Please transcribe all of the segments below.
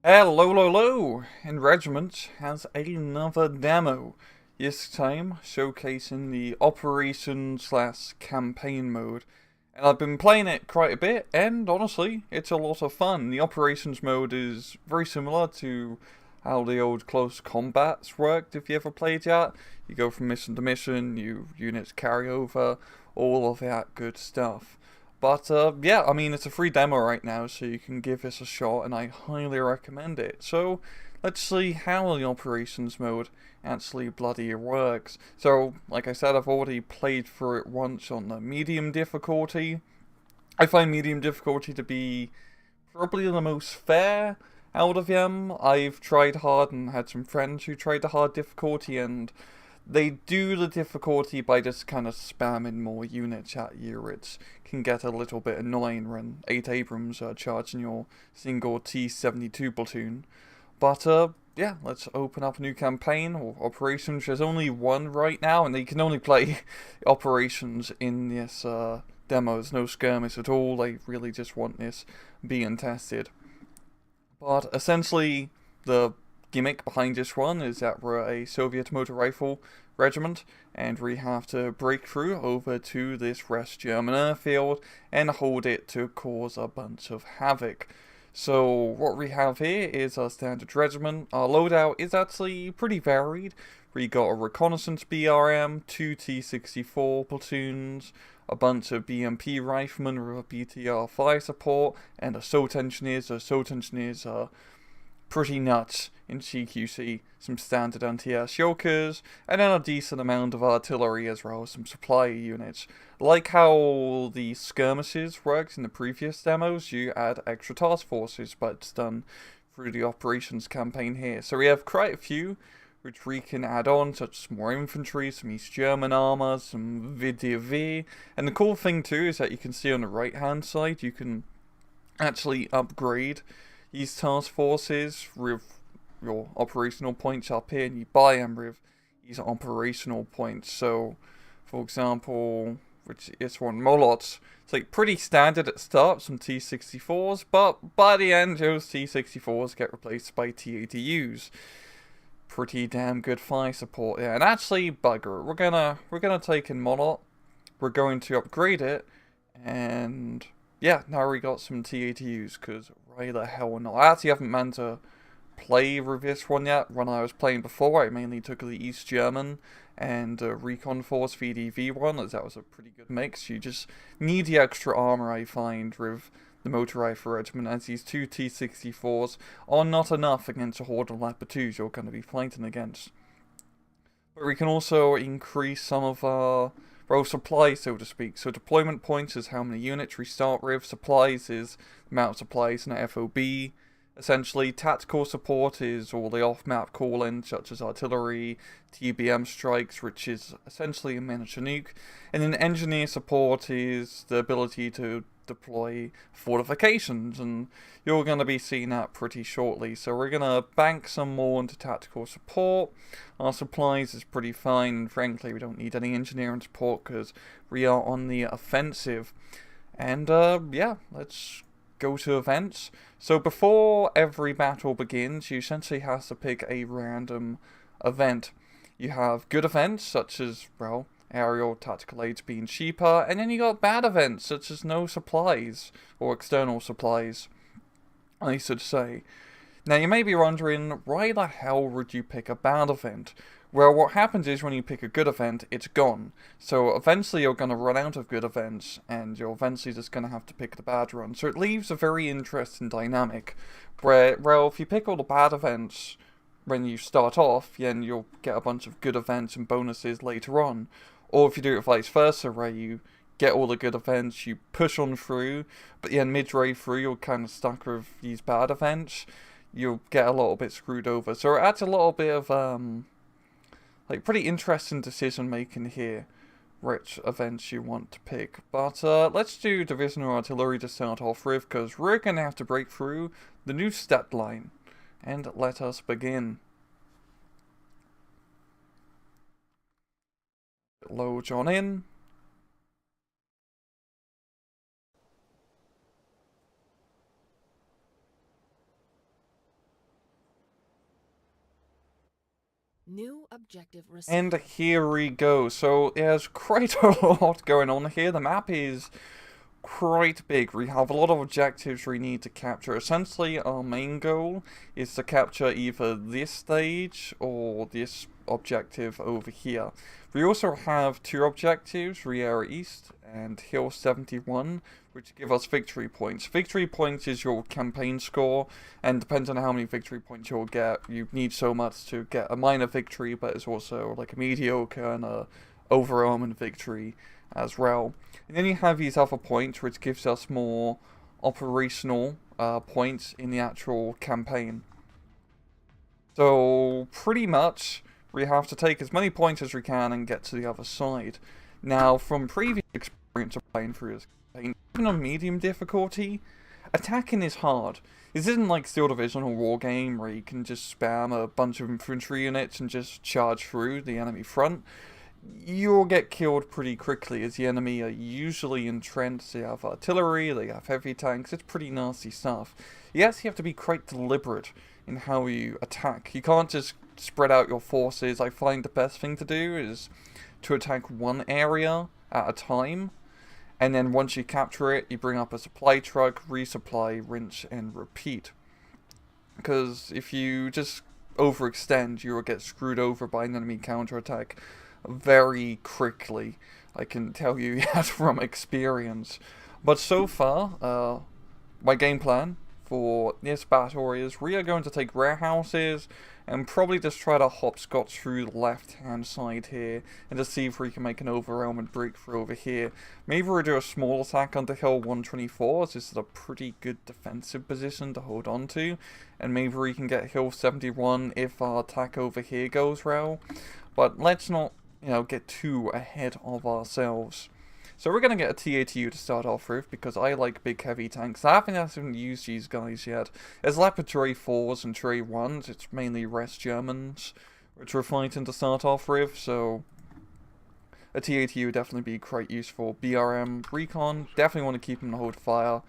Hello, and Regiment has another demo, this time showcasing the operation slash campaign mode. And I've been playing it quite a bit, and honestly, it's a lot of fun. The operations mode is very similar to how the old close combats worked, if you ever played that. You go from mission to mission, units carry over, all of that good stuff. But yeah, I mean, it's a free demo right now, so you can give this a shot, and I highly recommend it. So let's see how the operations mode actually bloody works. So, like I said, I've already played through it once on the medium difficulty. I find medium difficulty to be probably the most fair out of them. I've tried hard and had some friends who tried the hard difficulty, and they do the difficulty by just kind of spamming more units at you. It can get a little bit annoying when 8 Abrams are charging your single T-72 platoon. But yeah, let's open up a new campaign or operations. There's only one right now, and you can only play operations in this demo. There's no skirmish at all. They really just want this being tested. But essentially, the gimmick behind this one is that we're a Soviet motor rifle regiment, and we have to break through over to this West German airfield and hold it to cause a bunch of havoc. So what we have here is our standard regiment. Our loadout is actually pretty varied. We got a reconnaissance BRM, two T-64 platoons, a bunch of BMP riflemen with a BTR fire support, and assault engineers. The assault engineers are pretty nuts in CQC, some standard anti-air shulkers, and then a decent amount of artillery as well as some supply units. Like how the skirmishes worked in the previous demos, you add extra task forces, but it's done through the operations campaign here. So we have quite a few which we can add on, such as more infantry, some East German armor, some VDV. And the cool thing too is that you can see on the right hand side, you can actually upgrade these task forces with your operational points up here, and you buy them with these operational points. So, for example, which is one Molots, it's like pretty standard at start, some T-64s, but by the end, those T-64s get replaced by T-80Us. Pretty damn good fire support there. And actually, bugger, we're gonna take in Monot. We're going to upgrade it, and yeah, now we got some T-80Us, because why the hell not? I actually haven't meant to play with this one yet. When I was playing before, I mainly took the East German and Recon Force VDV one, as that was a pretty good mix. You just need the extra armor, I find, with the motor rifle regiment, as these two T-64s are not enough against a horde of Leopard 2s you're going to be fighting against. But we can also increase some of our, well, supplies, so to speak. So deployment points is how many units we start with. Supplies is the amount of supplies in a FOB. Essentially, tactical support is all the off-map call-ins, such as artillery, TBM strikes, which is essentially a miniature nuke. And then engineer support is the ability to deploy fortifications, and you're going to be seeing that pretty shortly. So we're going to bank some more into tactical support. Our supplies is pretty fine. Frankly, we don't need any engineering support because we are on the offensive. And yeah, let's go to events. So before every battle begins, you essentially have to pick a random event. You have good events, such as, well, aerial tactical aids being cheaper, and then you got bad events, such as no supplies, or external supplies, I should say. Now you may be wondering, why the hell would you pick a bad event? Well, what happens is when you pick a good event, it's gone. So eventually you're going to run out of good events, and you're eventually just going to have to pick the bad one. So it leaves a very interesting dynamic, where, well, if you pick all the bad events when you start off, then you'll get a bunch of good events and bonuses later on. Or if you do it vice versa, where you get all the good events, you push on through, but then midway through you're kind of stuck with these bad events, you'll get a little bit screwed over. So it adds a little bit of, like, pretty interesting decision making here, which events you want to pick. But let's do divisional artillery to start off with, because we're going to have to break through the new stat line. And let us begin. Load on in. New objective received. And here we go. So there's quite a lot going on here. The map is quite big. We have a lot of objectives we need to capture. Essentially, our main goal is to capture either this stage or this objective over here. We also have two objectives, Riera East and Hill 71, which give us victory points. Victory points is your campaign score, and depends on how many victory points you'll get. You need so much to get a minor victory, but it's also like a mediocre and a overwhelming victory as well. And then you have these other points, which gives us more operational points in the actual campaign. So pretty much we have to take as many points as we can and get to the other side. Now, from previous experience of playing through this campaign, even on medium difficulty, attacking is hard. This isn't like Steel Division or War Game where you can just spam a bunch of infantry units and just charge through the enemy front. You'll get killed pretty quickly, as the enemy are usually entrenched. They have artillery, they have heavy tanks. It's pretty nasty stuff. You actually have to be quite deliberate in how you attack. You can't just spread out your forces. I find the best thing to do is to attack one area at a time, and then once you capture it, you bring up a supply truck, resupply, rinse, and repeat. Because if you just overextend, you will get screwed over by an enemy counterattack very quickly. I can tell you that from experience. But so far, my game plan for this battle is we are going to take warehouses and probably just try to hopscotch through the left-hand side here and just see if we can make an overwhelming breakthrough over here. Maybe we'll do a small attack onto Hill 124, as this is a pretty good defensive position to hold on to, and maybe we can get Hill 71 if our attack over here goes well. But let's not, get too ahead of ourselves. So we're going to get a TATU to start off with, because I like big heavy tanks. I haven't used these guys yet. There's Leopard Tray 4s and Tray 1s, it's mainly Rest Germans, which we're fighting to start off with, so a TATU would definitely be quite useful. BRM, Recon, definitely want to keep them to hold fire,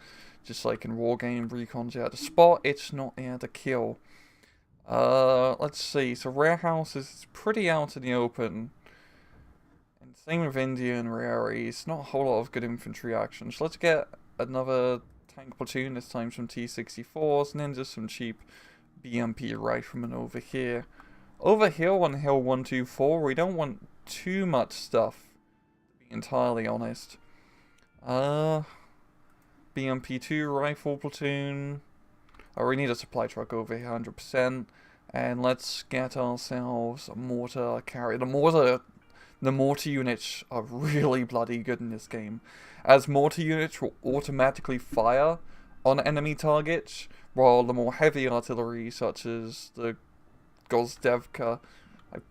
just like in War Game. Recon's there to spot, it's not there to kill. Let's see, so Warehouse is pretty out in the open. Same with India and Rieri, not a whole lot of good infantry action. So let's get another tank platoon, this time some T-64s, and then just some cheap BMP riflemen over here. Over here on Hill 124, we don't want too much stuff, to be entirely honest. BMP-2 rifle platoon. Oh, we need a supply truck over here, 100%. And let's get ourselves a mortar carrier. The mortar units are really bloody good in this game, as mortar units will automatically fire on enemy targets, while the more heavy artillery, such as the Gozdevka, I've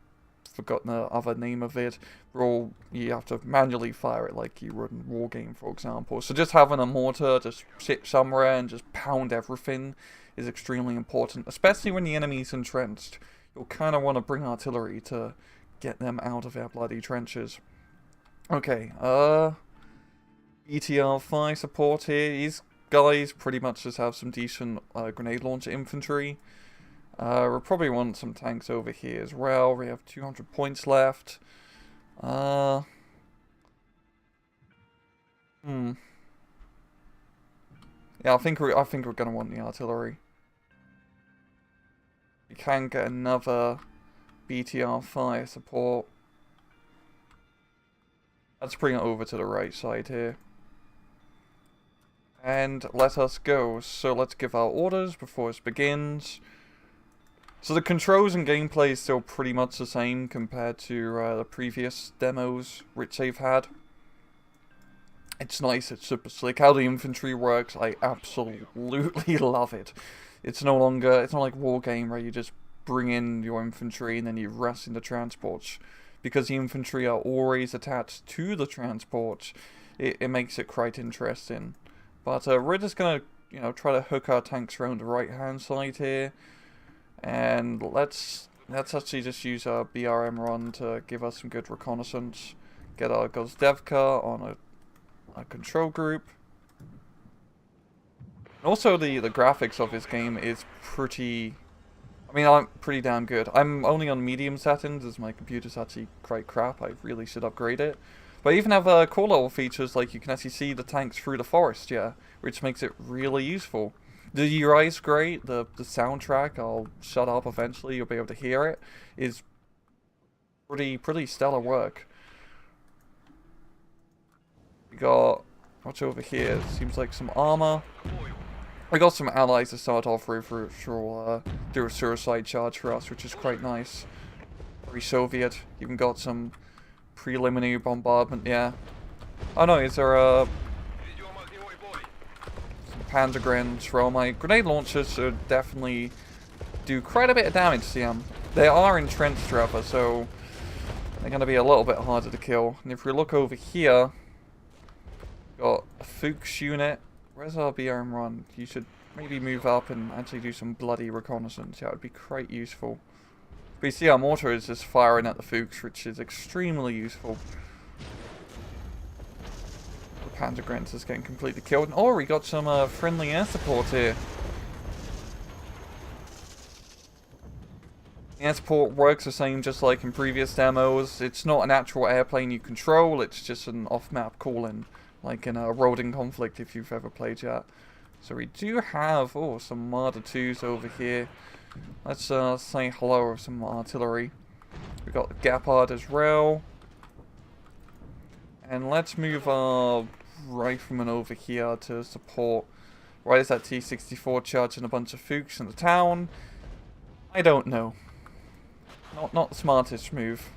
forgotten the other name of it, you have to manually fire it like you would in War Game, for example. So just having a mortar just sit somewhere and just pound everything is extremely important, especially when the enemy's entrenched. You'll kind of want to bring artillery to get them out of their bloody trenches. Okay, BTR-5 support here. These guys pretty much just have some decent grenade launcher infantry. We'll probably want some tanks over here as well. We have 200 points left. Yeah, I think we're gonna want the artillery. We can get another BTR-5 support. Let's bring it over to the right side here. And let us go. So let's give our orders before this begins. So the controls and gameplay is still pretty much the same compared to the previous demos which they've had. It's nice, it's super slick. How the infantry works, I absolutely love it. It's not like War Game where you just bring in your infantry and then you rest in the transports. Because the infantry are always attached to the transports, it makes it quite interesting. But we're just gonna, try to hook our tanks around the right-hand side here. And let's actually just use our BRM run to give us some good reconnaissance. Get our Gozdevka on a control group. Also, the graphics of this game is pretty I mean, I'm pretty damn good. I'm only on medium settings as my computer's actually quite crap. I really should upgrade it. But I even have core level features like you can actually see the tanks through the forest, yeah, which makes it really useful. The UI's great, the soundtrack, I'll shut up eventually, you'll be able to hear it, is pretty stellar work. We got, what's over here, seems like some armor. We got some allies to start off with, which will do a suicide charge for us, which is quite nice. Very Soviet. Even got some preliminary bombardment, yeah. Oh no, is there some Panzer Grenades? Well, my grenade launchers should definitely do quite a bit of damage to them. They are entrenched, rather, so they're going to be a little bit harder to kill. And if we look over here, got a Fuchs unit. Where's our BRM run? You should maybe move up and actually do some bloody reconnaissance. Yeah, it would be quite useful. But you see our mortar is just firing at the Fuchs, which is extremely useful. The Panzer Grenz is getting completely killed. Oh, we got some friendly air support here. The air support works the same just like in previous demos. It's not an actual airplane you control, it's just an off-map call-in. Like in a Road Conflict, if you've ever played that. So we do have, oh, some Marder 2s over here. Let's say hello with some artillery. We got the Gepard as well. And let's move our rifleman over here to support. Why is that T-64 charging a bunch of Fuchs in the town? I don't know. Not the smartest move.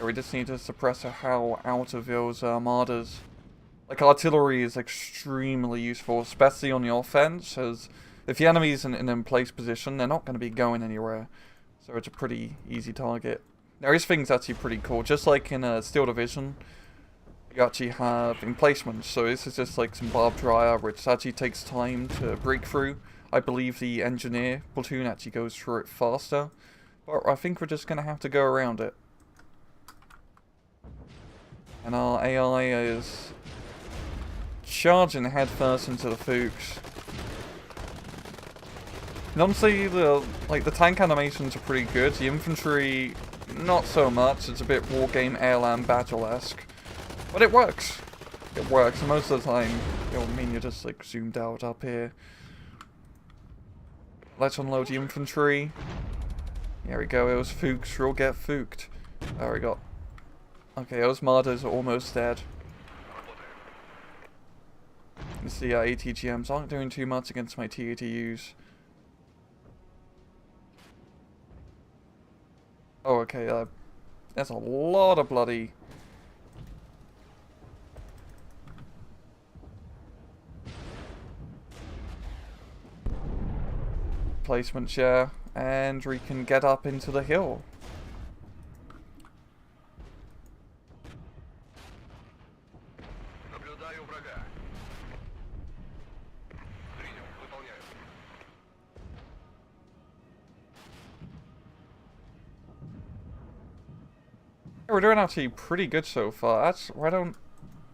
We just need to suppress a hell out of those Marders. Like, artillery is extremely useful, especially on the offense, as if the enemy's in an in-place position, they're not going to be going anywhere. So it's a pretty easy target. There is things actually pretty cool, just like in Steel Division, you actually have emplacements. So this is just like some barbed wire, which actually takes time to break through. I believe the engineer platoon actually goes through it faster, but I think we're just going to have to go around it. And our AI is charging headfirst into the Fuchs. And honestly, the tank animations are pretty good. The infantry, not so much. It's a bit Wargame ALM Battle-esque. But it works. It works. And most of the time, it'll mean you're just like zoomed out up here. Let's unload the infantry. There we go. It was Fuchs. We'll get Fuchsed. There we go. Okay, those Marders are almost dead. You see our ATGMs aren't doing too much against my TATUs. Oh, okay, that's a lot of bloody... placements, yeah. And we can get up into the hill. We're doing actually pretty good so far. That's why don't,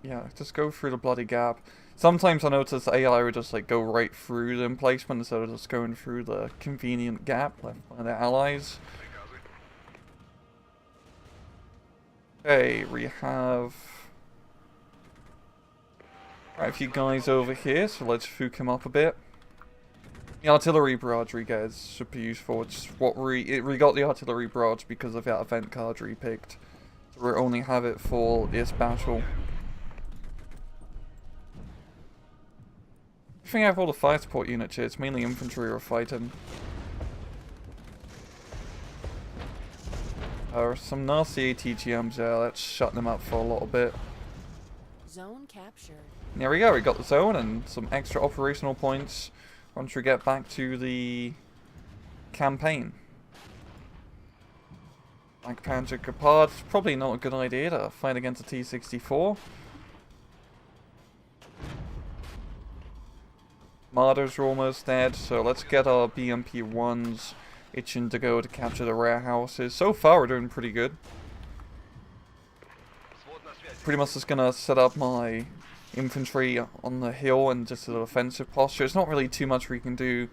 yeah, just go through the bloody gap. Sometimes I notice the AI would just like go right through the emplacement instead of just going through the convenient gap left by the allies. Okay, we have quite a few guys over here, so let's fook him up a bit. The artillery barrage we get is super useful. It's what we got the artillery barrage because of that event card we picked. So we only have it for this battle. I think I have all the fire support units here. It's mainly infantry we're fighting. Some nasty ATGMs there. Let's shut them up for a little bit. Zone captured. There we go. We got the zone and some extra operational points once we get back to the campaign. Like Panzer Gepard, probably not a good idea to fight against a T-64. Marders are almost dead, so let's get our BMP-1s itching to go to capture the warehouses. So far we're doing pretty good. pretty much just gonna set up my infantry on the hill and just a defensive posture. It's not really too much we can do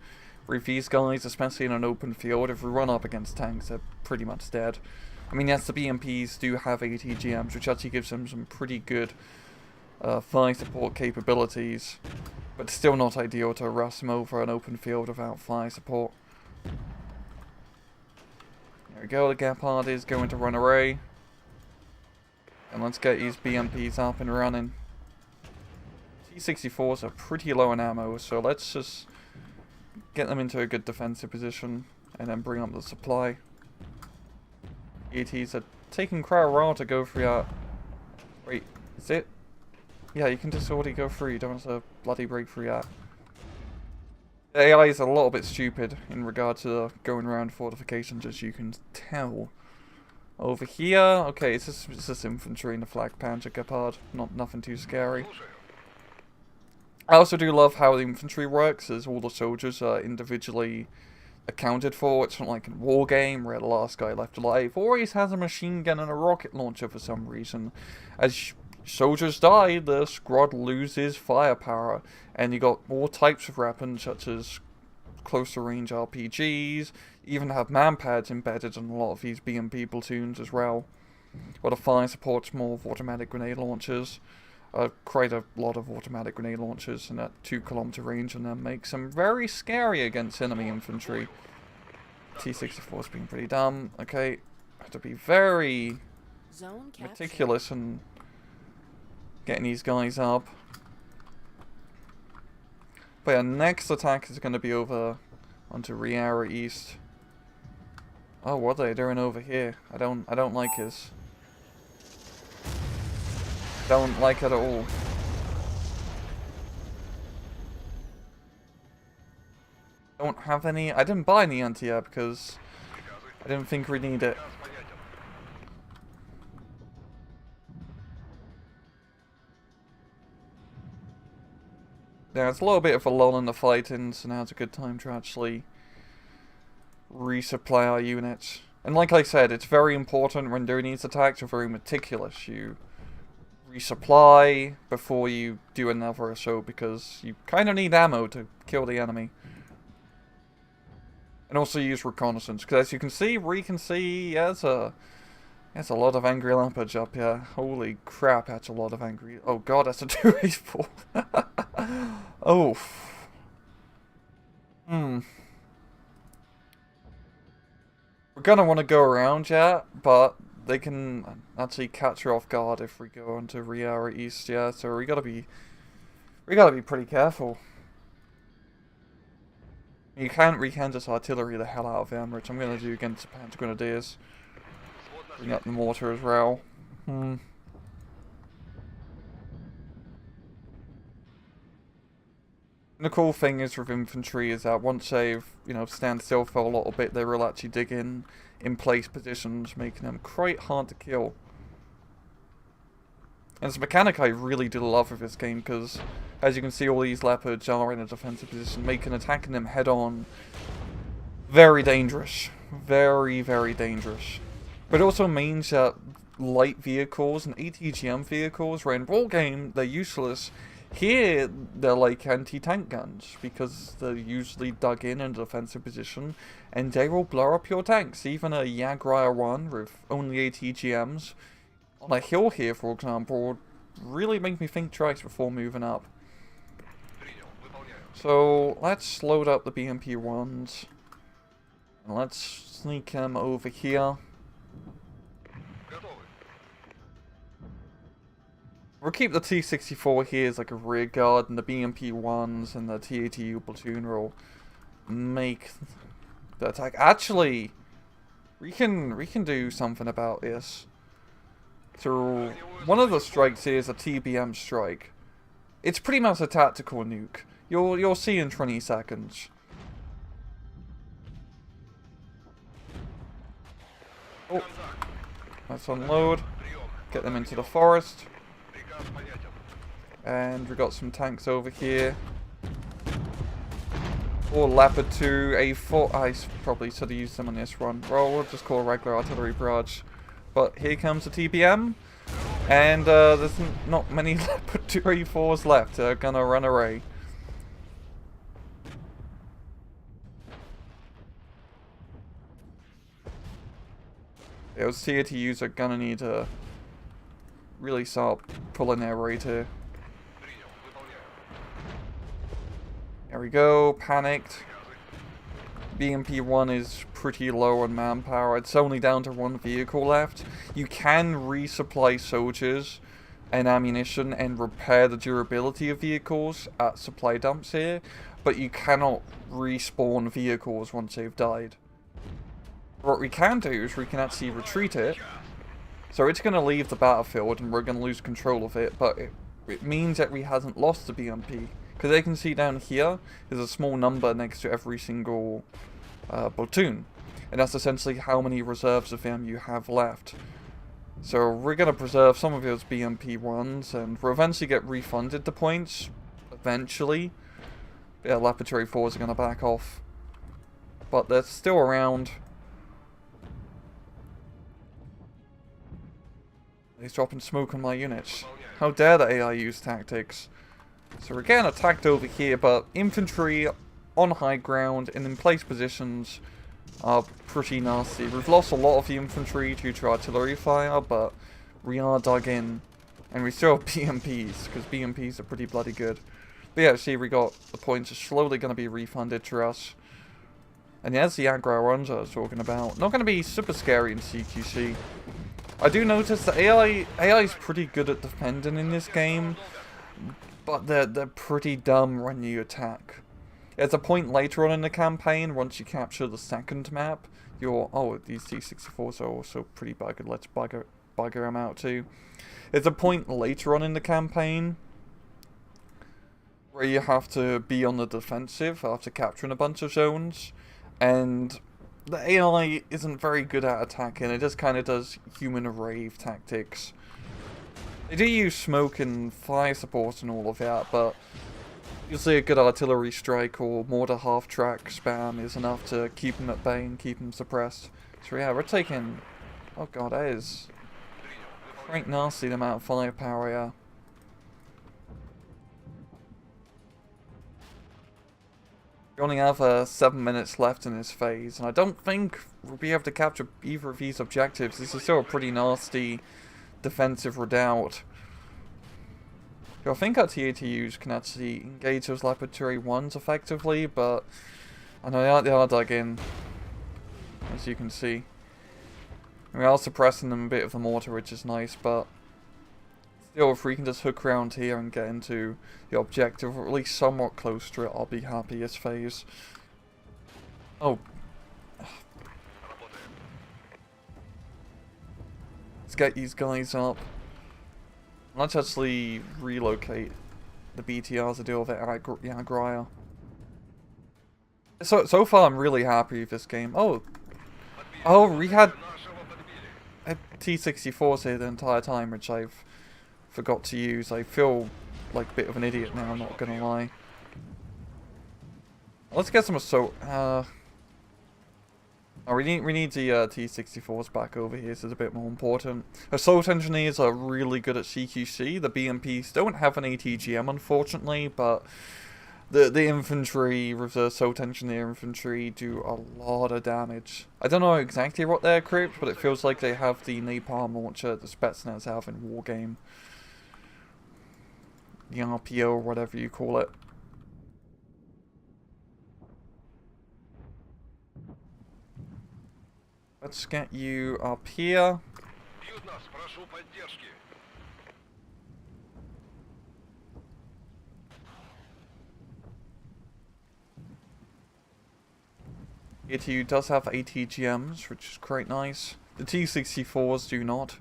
with these guys, especially in an open field. If we run up against tanks, they're pretty much dead. I mean, yes, the BMPs do have ATGMs, which actually gives them some pretty good fire support capabilities, but still not ideal to rush them over an open field without fire support. There we go, the Gepard is going to run away. And let's get these BMPs up and running. T-64s are pretty low on ammo, so let's just get them into a good defensive position and then bring up the supply. ETs are taking quite a while to go through that. Wait, is it? Yeah, you can just already go through, you don't have to bloody break through that. The AI is a little bit stupid in regard to going around fortifications, as you can tell. Over here, okay, it's just infantry in the Flak Panzer Gepard, nothing too scary. I also do love how the infantry works, as all the soldiers are individually accounted for. It's not like in a war game where the last guy left alive always has a machine gun and a rocket launcher for some reason. As soldiers die, the squad loses firepower, and you got all types of weapons such as closer range RPGs, even have manpads embedded in a lot of these BMP platoons as well. While the fire supports more of automatic grenade launchers. Quite a lot of automatic grenade launchers and at 2-kilometer range, and then makes them very scary against enemy infantry. T-64's been pretty dumb. Okay, have to be very meticulous in getting these guys up. But yeah, next attack is going to be over onto Riara East. Oh, what are they doing over here? I don't like this. Don't like it at all. Don't have any. I didn't buy any anti-air because I didn't think we need it. Yeah, it's a little bit of a lull in the fighting, so now it's a good time to actually resupply our units. And like I said, it's very important when doing these attacks, you're very meticulous. You resupply before you do another assault, because you kind of need ammo to kill the enemy. And also use reconnaissance, because as you can see, there's a lot of angry leopards up here. Holy crap, that's a lot of angry... Oh god, that's a 284. Oh. We're gonna want to go around, yeah, but they can actually catch her off guard if we go onto Riara East, yeah, so we gotta be pretty careful. We can just artillery the hell out of them, which I'm gonna do against the Panzer Grenadiers. Bring up the mortar as well. And the cool thing is with infantry is that once they've, stand still for a little bit, they will actually dig in place positions, making them quite hard to kill. And it's a mechanic I really do love with this game, because as you can see, all these leopards are in a defensive position, making attacking them head on very dangerous. Very, very dangerous. But it also means that light vehicles and ATGM vehicles, where in raw game they're useless, here they're like anti-tank guns, because they're usually dug in a defensive position, and they will blow up your tanks. Even a Yagrai 1 with only ATGMs on a hill here, for example, would really make me think twice before moving up. So let's load up the BMP 1s, and let's sneak them over here. We'll keep the T-64 here as like a rear guard, and the BMP 1s and the TATU platoon will make the attack. Actually, we can do something about this. So one of the strikes here is a TBM strike. It's pretty much a tactical nuke. You'll see in 20 seconds. Oh, let's unload. Get them into the forest. And we got some tanks over here. Or Leopard 2, A4. I probably should have used them on this one. Well, we'll just call a regular artillery barrage. But here comes the TPM. And there's not many Leopard 4s left. They're gonna run away. Those tier 2s are gonna need to really start pulling their weight here. There we go, panicked. BMP-1 is pretty low on manpower. It's only down to 1 vehicle left. You can resupply soldiers and ammunition and repair the durability of vehicles at supply dumps here, but you cannot respawn vehicles once they've died. What we can do is we can actually retreat it. So it's going to leave the battlefield and we're going to lose control of it, but it means that we hasn't lost the BMP. Because they can see down here, there's a small number next to every single platoon. And that's essentially how many reserves of them you have left. So we're going to preserve some of those BMP-1s, and we'll eventually get refunded the points. Eventually. Yeah, Laboratory 4s are going to back off. But they're still around. He's dropping smoke on my units. How dare the AI use tactics? So we're getting attacked over here, but infantry on high ground and in place positions are pretty nasty. We've lost a lot of the infantry due to artillery fire, but we are dug in. And we still have BMPs, because BMPs are pretty bloody good. But yeah, see, we got the points are slowly going to be refunded to us. And yeah, that's the aggro runs I was talking about. Not going to be super scary in CQC. I do notice that AI is pretty good at defending in this game, but they're pretty dumb when you attack. There's a point later on in the campaign, once you capture the second map, oh, these T-64s are also pretty buggered. Let's bugger them out too. There's a point later on in the campaign where you have to be on the defensive after capturing a bunch of zones, and the AI isn't very good at attacking. It just kind of does human rave tactics. They do use smoke and fire support and all of that, but usually a good artillery strike or mortar half-track spam is enough to keep them at bay and keep them suppressed. So yeah, we're taking... Oh god, that is quite nasty, the amount of firepower, yeah. We only have 7 minutes left in this phase, and I don't think we'll be able to capture either of these objectives. This is still a pretty nasty defensive redoubt. I think our TATUs can actually engage those laboratory 1s effectively, but I know they are dug in, as you can see. We are suppressing them a bit of the mortar, which is nice, but still, if we can just hook around here and get into the objective, or at least somewhat close to it, I'll be happy this phase. Oh. Let's get these guys up. Let's actually relocate the BTRs to deal with it at Agraya. So far, I'm really happy with this game. Oh, we had T-64s here the entire time, which I've forgot to use. I feel like a bit of an idiot now, I'm not gonna lie. Let's get some assault. We need the T-64s back over here, so it's a bit more important. Assault engineers are really good at CQC. The BMPs don't have an ATGM, unfortunately, but the infantry, with the assault engineer infantry, do a lot of damage. I don't know exactly what they're equipped, but it feels like they have the napalm launcher the Spetsnaz have in Wargame. The RPO, or whatever you call it. Let's get you up here. ATU does have ATGMs, which is quite nice. The T-64s do not.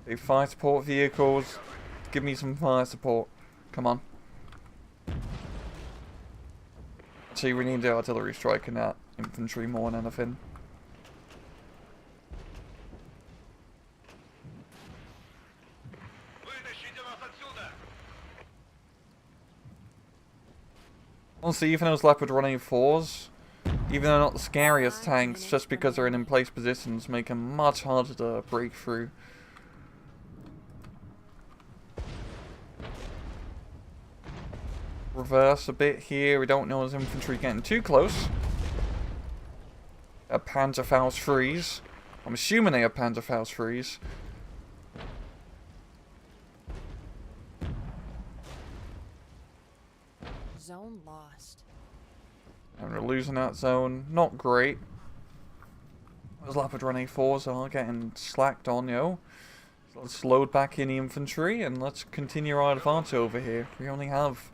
Okay, fire support vehicles. Give me some fire support. Come on. Actually, we need the artillery strike and that infantry more than anything. Honestly, even those Leopard running 4s, Even though not the scariest tanks, just because they're in place positions, make them much harder to break through. Reverse a bit here. We don't know his infantry getting too close. A Panzerfaust freeze. I'm assuming they have Panzerfaust freeze. Zone lost. And we're losing that zone. Not great. Those Leopard Run A4s are getting slacked on, yo. So let's load back in the infantry and let's continue our advance over here. We only have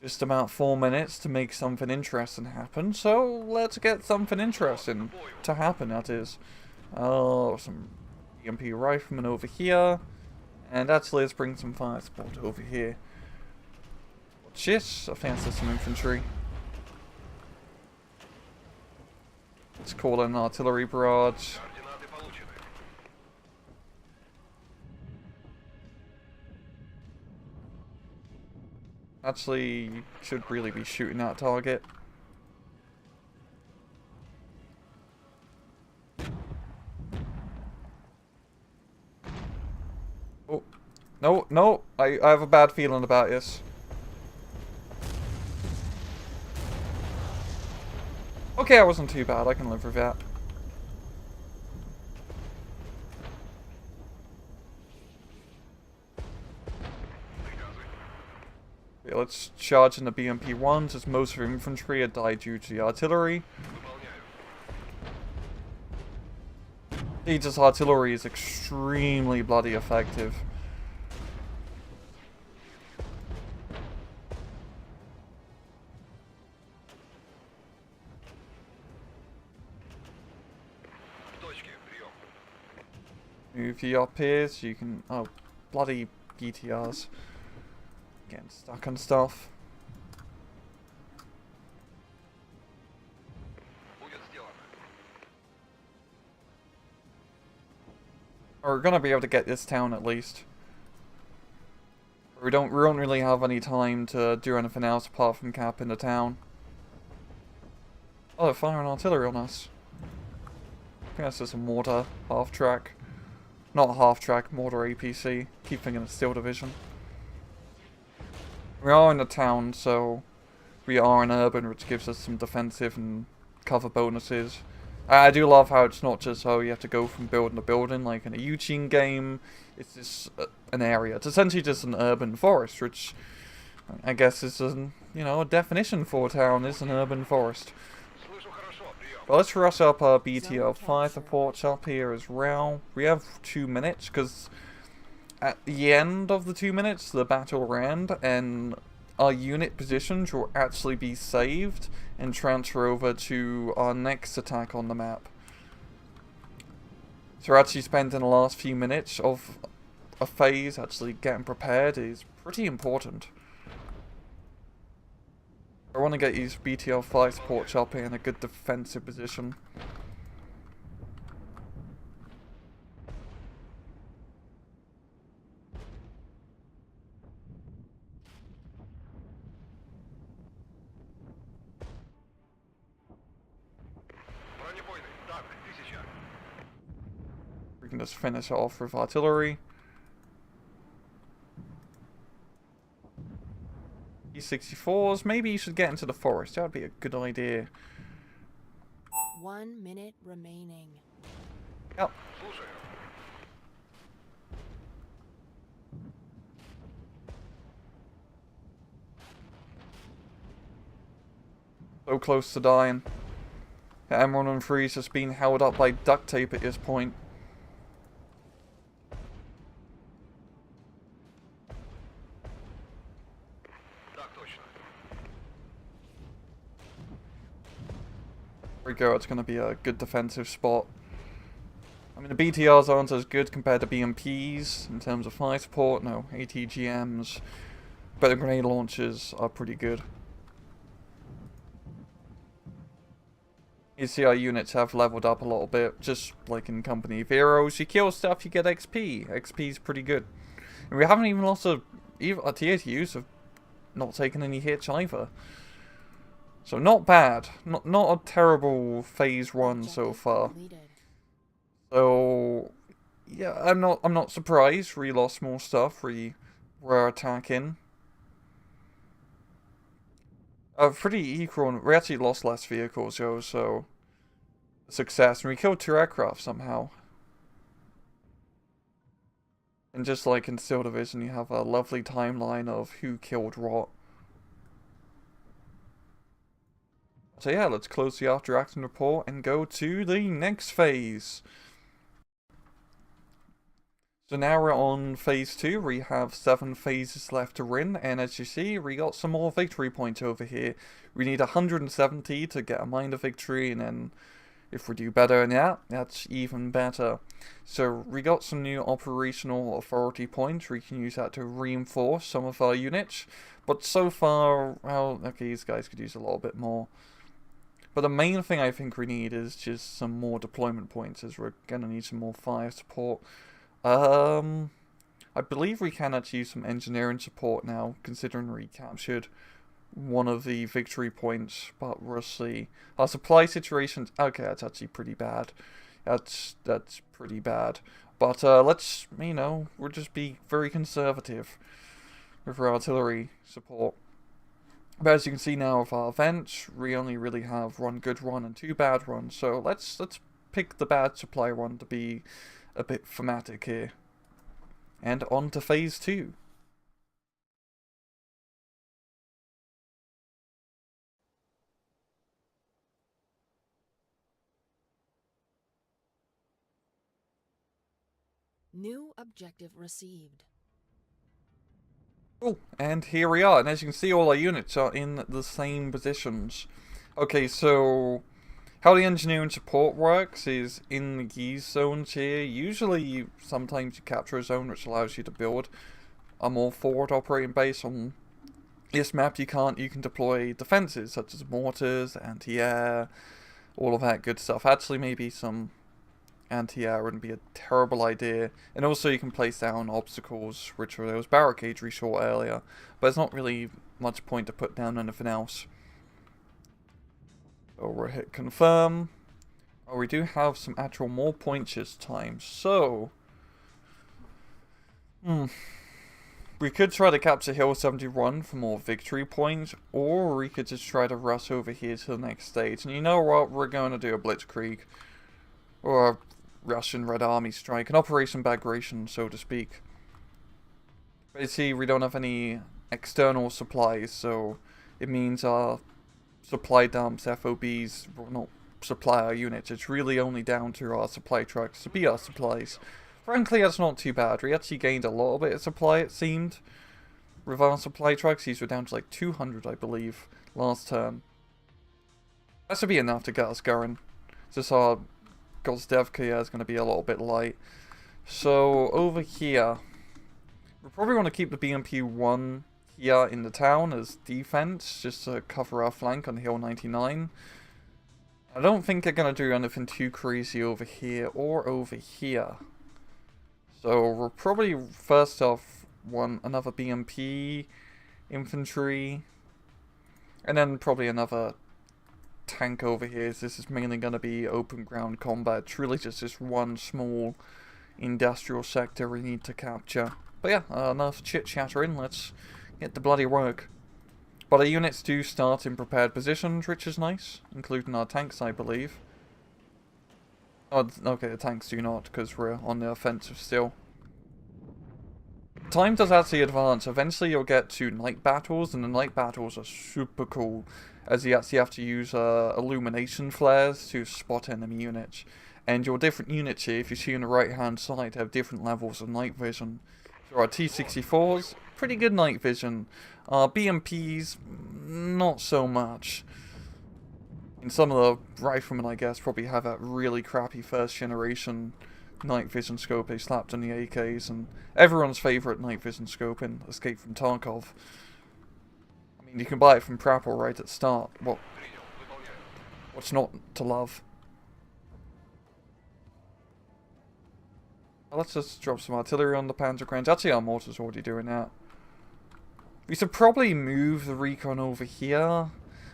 just about 4 minutes to make something interesting happen, so let's get something interesting to happen, that is. Oh, some EMP riflemen over here. And actually, let's bring some fire support over here. Watch this. I think that's some infantry. Let's call in an artillery barrage. Actually, should really be shooting that target. Oh, no, no, I have a bad feeling about this. Okay, I wasn't too bad, I can live with that. Okay, let's charge in the BMP-1s, as most of the infantry had died due to the artillery. This artillery is extremely bloody effective. Move you up here so you can... Oh, bloody BTRs. Getting stuck on stuff. We're gonna be able to get this town at least. We don't really have any time to do anything else apart from capping the town. Oh, they're firing artillery on us. I think that's just a mortar, half track. Not half track, mortar APC. Keep thinking it's Steel Division. We are in the town, so we are in urban, which gives us some defensive and cover bonuses. I do love how it's not just, oh, you have to go from building to building, like in a Eugene game. It's just an area. It's essentially just an urban forest, which I guess is, you know, a definition for a town is an urban forest. But let's rush up our BTR fire supports up here as well. We have 2 minutes, because at the end of the 2 minutes, the battle will end, and our unit positions will actually be saved and transfer over to our next attack on the map. So actually spending the last few minutes of a phase actually getting prepared is pretty important. I want to get these BTL fire supports up here in a good defensive position. We can just finish it off with artillery. E64s, maybe you should get into the forest. That would be a good idea. 1 minute remaining. Yep. So close to dying. The M113 is just being held up by duct tape at this point. There we go, it's going to be a good defensive spot. I mean, the BTRs aren't as good compared to BMPs in terms of fire support, no, ATGMs, but the grenade launchers are pretty good. You see our units have leveled up a little bit, just like in Company of Heroes. You kill stuff, you get XP. XP is pretty good. And we haven't even lost our TATUs have not taken any hits either. So not bad. Not a terrible phase 1 so Objective far. completed. So yeah, I'm not surprised. We lost more stuff. We were attacking. Pretty equal. We actually lost less vehicles, yo. So success, and we killed 2 aircraft somehow. And just like in Steel Division, you have a lovely timeline of who killed what. So yeah, let's close the after action report and go to the next phase. So now we're on phase 2, we have 7 phases left to win, and as you see, we got some more victory points over here. We need 170 to get a minor victory, and then if we do better than that, that's even better. So we got some new operational authority points, we can use that to reinforce some of our units. But so far, well, okay, these guys could use a little bit more. But the main thing I think we need is just some more deployment points, as we're gonna need some more fire support. I believe we can actually use some engineering support now, considering we captured one of the victory points, but we'll see. Our supply situation's okay, that's actually pretty bad. That's pretty bad. But let's, you know, we'll just be very conservative with our artillery support. But as you can see now with our events, we only really have 1 good run and 2 bad runs, so let's pick the bad supply run to be a bit thematic here. And on to phase 2. New objective received. Cool, and here we are, and as you can see, all our units are in the same positions. Okay, so how the engineering support works is in these zones here. Usually, sometimes you capture a zone which allows you to build a more forward operating base. On this map, you can deploy defenses such as mortars, anti-air, all of that good stuff. Actually, maybe some anti-air wouldn't be a terrible idea. And also you can place down obstacles, which were those barricades we saw earlier. But there's not really much point to put down anything else. So we'll hit confirm. Oh, we do have some actual more points this time. So we could try to capture Hill 71 for more victory points, or we could just try to rush over here to the next stage. And you know what? We're going to do a blitzkrieg. Or a Russian Red Army strike. An Operation Bagration, so to speak. But you see, we don't have any external supplies, so it means our supply dumps, FOBs, will not supply our units. It's really only down to our supply trucks to be our supplies. Frankly, that's not too bad. We actually gained a little bit of supply, it seemed. With our supply trucks, these were down to like 200, I believe, last turn. That should be enough to get us going. Just our Gozdevka is going to be a little bit light. So, over here, we probably want to keep the BMP-1 here in the town as defense, just to cover our flank on Hill 99. I don't think they're going to do anything too crazy over here or over here. So, we'll probably first off want another BMP infantry, and then probably another tank over here. So this is mainly going to be open ground combat. Truly just this one small industrial sector we need to capture. But yeah, enough chit-chattering. Let's get the bloody work. But our units do start in prepared positions, which is nice, including our tanks, I believe. Oh, okay, the tanks do not, because we're on the offensive still. Time does actually advance. Eventually you'll get to night battles, and the night battles are super cool, as you actually have to use illumination flares to spot enemy units. And your different units here, if you see on the right hand side, have different levels of night vision. So our T-64s, pretty good night vision. Our BMPs, not so much. And some of the riflemen, I guess, probably have that really crappy first generation night vision scope they slapped on the AKs, and everyone's favourite night vision scope in Escape from Tarkov. I mean, you can buy it from Prapor right at the start. What's not to love? Well, let's just drop some artillery on the Panzerkranz. Actually, our mortar's already doing that. We should probably move the recon over here.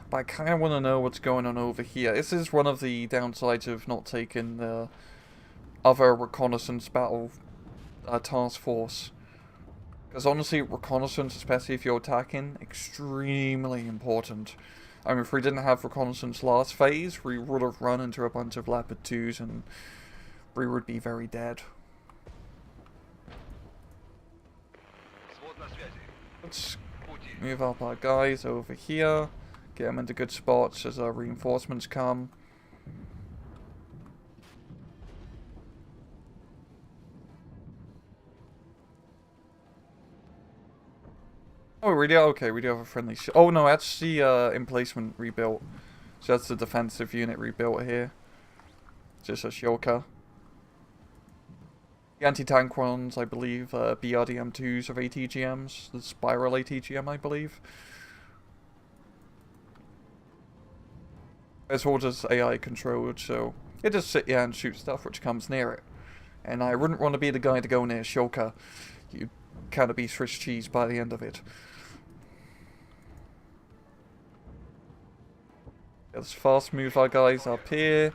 but I kind of want to know what's going on over here. This is one of the downsides of not taking the other reconnaissance battle task force. Because honestly, reconnaissance, especially if you're attacking, extremely important. I mean, if we didn't have reconnaissance last phase, we would have run into a bunch of Leopard 2s and we would be very dead. Let's move up our guys over here, get them into good spots as our reinforcements come. Oh, we do? Okay, we do have a friendly oh no, that's the emplacement rebuilt. So that's the defensive unit rebuilt here. Just a Shioka. The anti-tank ones, I believe, BRDM2s of ATGMs. The Spiral ATGM, I believe. As well as AI controlled, so it just sit here and shoot stuff which comes near it. And I wouldn't want to be the guy to go near Shioka. You'd kind of be Swiss cheese by the end of it. Let's fast move our guys up here.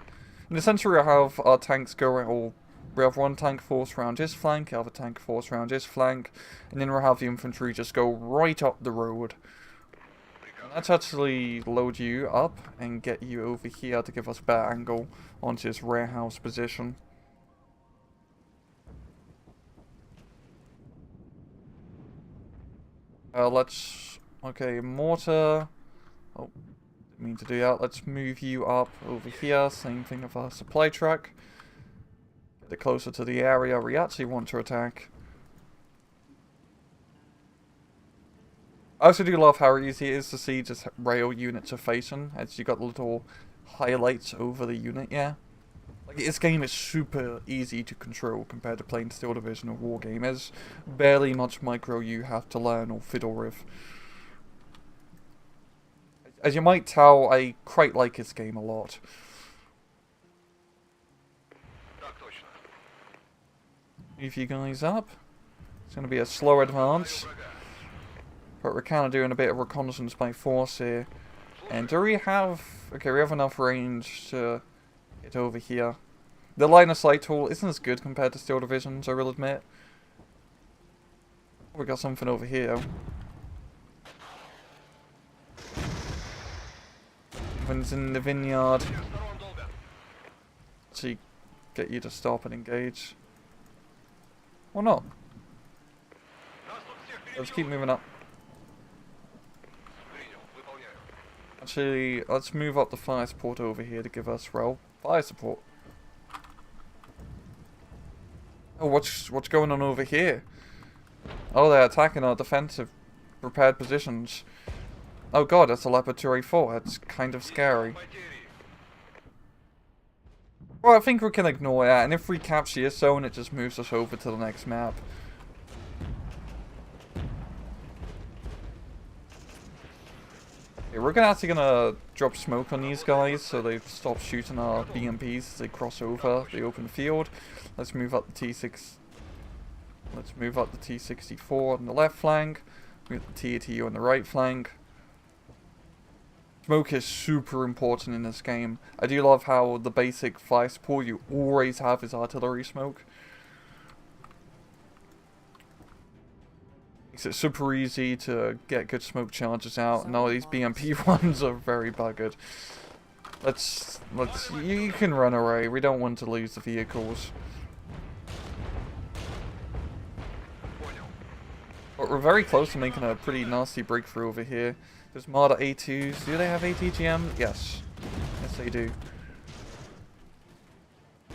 And essentially we have our tanks go around, we have one tank force around his flank, the other tank force around his flank, and then we'll have the infantry just go right up the road. And that's actually load you up and get you over here to give us a better angle onto this warehouse position. Okay, mortar. Oh. Mean to do that. Let's move you up over here. Same thing with our supply truck. Get it closer to the area we actually want to attack. I also do love how easy it is to see just rail units are facing, as you got little highlights over the unit, yeah. Like, this game is super easy to control compared to playing Steel Division or Wargame. There's barely much micro you have to learn or fiddle with. As you might tell, I quite like this game a lot. Move you guys up. It's going to be a slow advance. But we're kind of doing a bit of reconnaissance by force here. And do we have... Okay, we have enough range to get over here. The line of sight tool isn't as good compared to Steel Divisions, I will admit. We got something over here. One's in the vineyard. So get you to stop and engage. Or not. Let's keep moving up. Actually, let's move up the fire support over here to give us, well, fire support. Oh, what's going on over here? Oh, they're attacking our defensive prepared positions. Oh god, that's a Leopard 2A4. That's kind of scary. Well, I think we can ignore that, and if we capture this zone, it just moves us over to the next map. Okay, we're actually gonna drop smoke on these guys, so they stop shooting our BMPs as they cross over the open field. Let's move up the T6. Let's move up the T64 on the left flank. Move the TATU on the right flank. Smoke is super important in this game. I do love how the basic fire support you always have is artillery smoke. Makes it super easy to get good smoke charges out. And all these BMP ones are very buggered. You can run away. We don't want to lose the vehicles. But we're very close to making a pretty nasty breakthrough over here. There's Marder A2s. Do they have ATGM? Yes. Yes, they do. I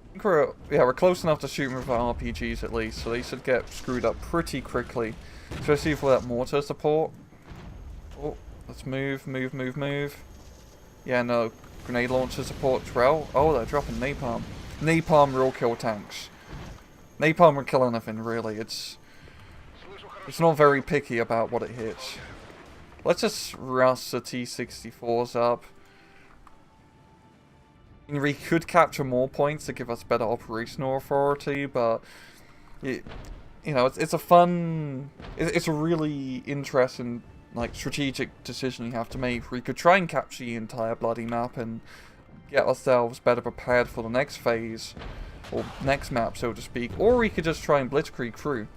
think we're close enough to shoot them with our RPGs at least, so they should get screwed up pretty quickly. Especially for that mortar support. Oh, let's move. Yeah, no. Grenade launcher support as well. Oh, they're dropping napalm. Napalm will kill tanks. Napalm will kill anything, really. It's not very picky about what it hits. Let's just rust the T-64s up. We could capture more points to give us better operational authority, but you know, it's a fun, it's a really interesting like strategic decision you have to make. We could try and capture the entire bloody map and get ourselves better prepared for the next phase, or next map, so to speak. Or we could just try and blitzkrieg through.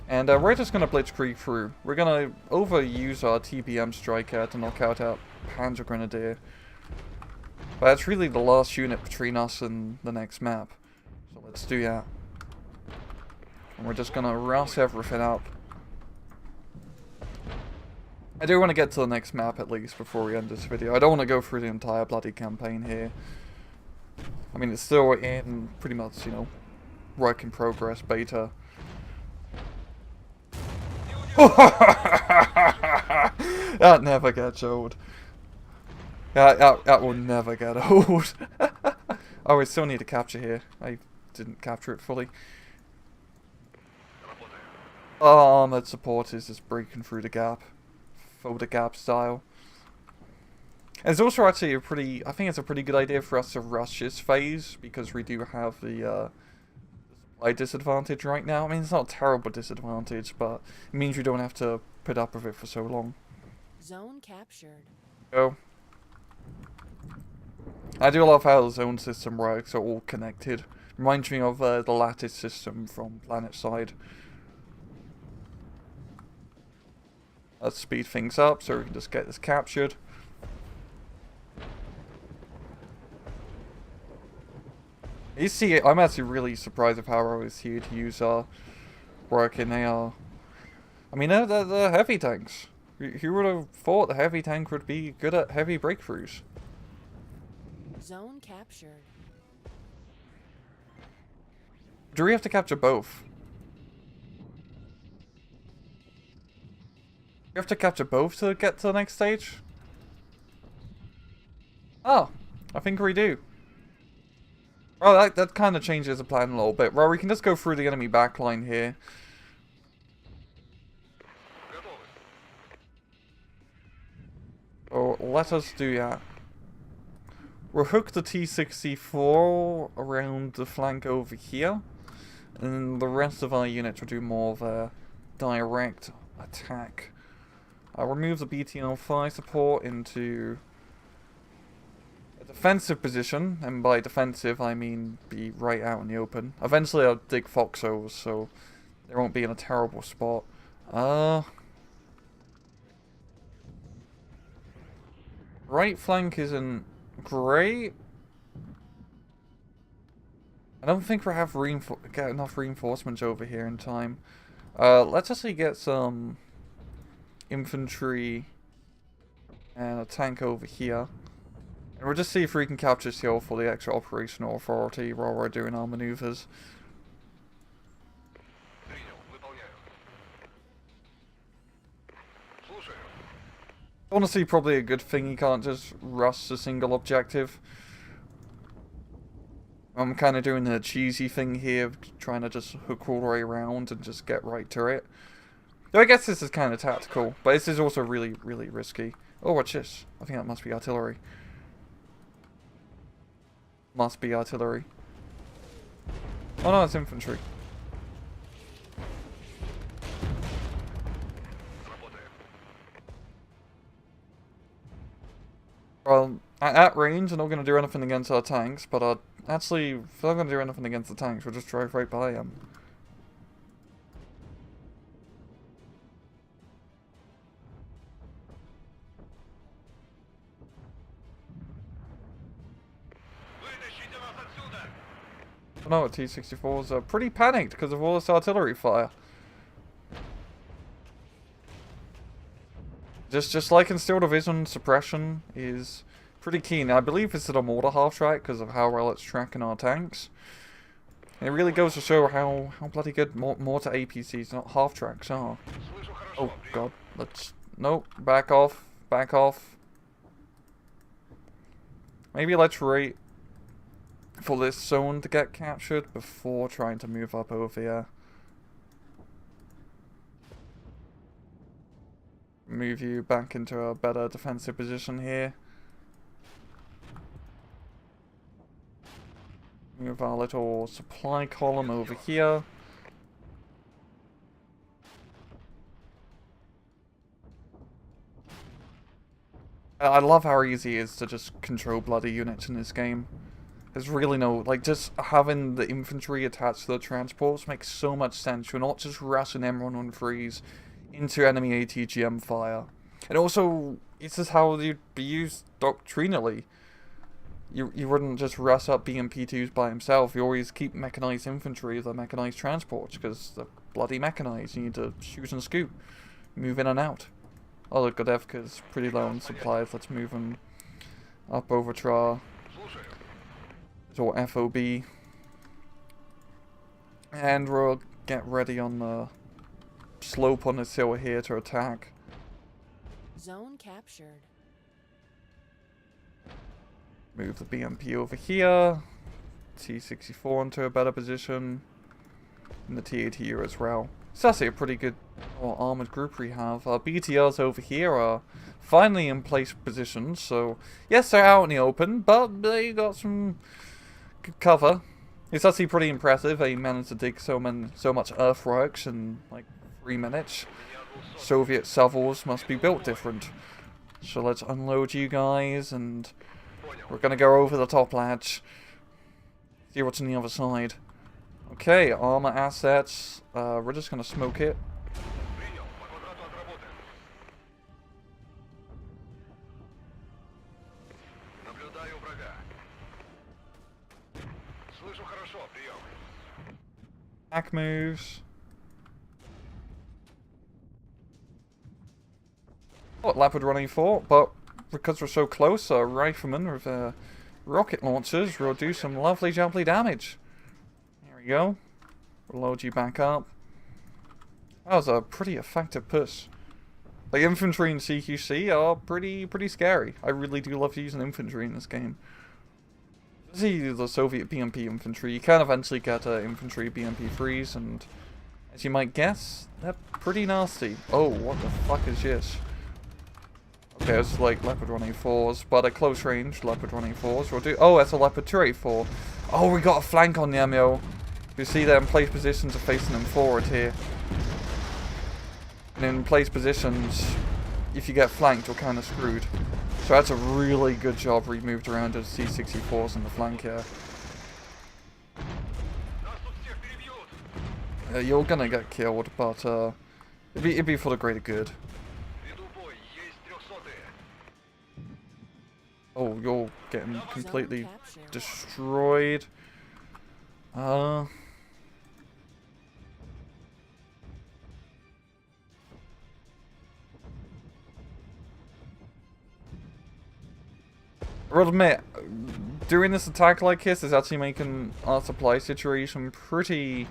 And we're just going to blitzkrieg through. We're going to overuse our TPM striker to knock out our Panzer Grenadier. But it's really the last unit between us and the next map. So let's do that. And we're just going to rouse everything up. I do want to get to the next map at least before we end this video. I don't want to go through the entire bloody campaign here. I mean, it's still in pretty much, you know, work in progress beta. That never gets old. That will never get old. Oh, we still need to capture here. I didn't capture it fully. Oh, armored support is just breaking through the gap. Fill the gap style. It's also actually I think it's a pretty good idea for us to rush this phase, because we do have the supply disadvantage right now. I mean, it's not a terrible disadvantage, but it means we don't have to put up with it for so long. Zone captured. Go. I do love how the zone system works, they're all connected. Reminds me of the lattice system from PlanetSide. Let's speed things up so we can just get this captured. You see, I'm actually really surprised of how I was here to use working. They are, I mean, they're heavy tanks. Who would have thought the heavy tank would be good at heavy breakthroughs? Zone captured. Do we have to capture both? We have to capture both to get to the next stage? Oh, I think we do. Well, that kind of changes the plan a little bit. Well, we can just go through the enemy backline here. Oh, let us do that. We'll hook the T-64 around the flank over here. And the rest of our units will do more of a direct attack. I'll remove the BTL-5 support into a defensive position. And by defensive, I mean be right out in the open. Eventually I'll dig foxholes, so they won't be in a terrible spot. Right flank isn't great. I don't think we have get enough reinforcements over here in time. Let's actually get some infantry and a tank over here. And we'll just see if we can capture this hill for the extra operational authority while we're doing our maneuvers. Honestly, probably a good thing you can't just rush a single objective. I'm kind of doing the cheesy thing here, trying to just hook all the way around and just get right to it. Though I guess this is kind of tactical, but this is also really, really risky. Oh, what's this? I think that must be artillery. Must be artillery. Oh no, it's infantry. Well, at that range, I'm not going to do anything against our tanks, but actually, if I'm not going to do anything against the tanks, we'll just drive right by them. Oh no, T-64s are pretty panicked because of all this artillery fire. Just like in Steel Division, suppression is pretty keen. I believe it's at a mortar half-track because of how well it's tracking our tanks. And it really goes to show how bloody good mortar APCs, not half-tracks, are. Oh god, nope, back off, back off. Maybe let's wait for this zone to get captured before trying to move up over here. Move you back into a better defensive position here. Move our little supply column over here. I love how easy it is to just control bloody units in this game. There's really no, like, just having the infantry attached to the transports makes so much sense. You're not just rushing M113s into enemy ATGM fire. And also, it's just how you'd be used doctrinally. You wouldn't just rush up BMP2s by himself. You always keep mechanized infantry with the mechanized transports, because they're bloody mechanized. You need to shoot and scoop, move in and out. Oh, the Godevka's pretty low on supplies. Let's move them up over to our FOB. And we'll get ready on the slope on this hill here to attack. Zone captured. Move the BMP over here. T-64 into a better position. And the T-80 as well. It's actually a pretty good armoured group we have. Our BTRs over here are finally in place positions. So, yes, they're out in the open, but they got some good cover. It's actually pretty impressive. They managed to dig so much earthworks in like 3 minutes. Soviet savals must be built different. So let's unload you guys, and we're gonna go over the top latch. See what's on the other side. Okay, armor assets. We're just gonna smoke it. Back moves. What Leopard running for, but because we're so close, our riflemen with rocket launchers will do some lovely jumpy damage. There we go. We'll load you back up. That was a pretty effective push. The infantry in CQC are pretty scary. I really do love using infantry in this game. See the Soviet BMP infantry. You can eventually get infantry BMP freeze, and as you might guess, they're pretty nasty. Oh, what the fuck is this? Okay, it's like Leopard 184s, but at close range, Leopard 184s will do. Oh, that's a Leopard 284. Oh, we got a flank on the MO. You see they're in place positions are facing them forward here. And in place positions, if you get flanked, you're kind of screwed. So that's a really good job we moved around those C-64s in the flank here. You're gonna get killed, but it'd be for the greater good. Oh, you're getting completely destroyed. I will admit, doing this attack like this is actually making our supply situation pretty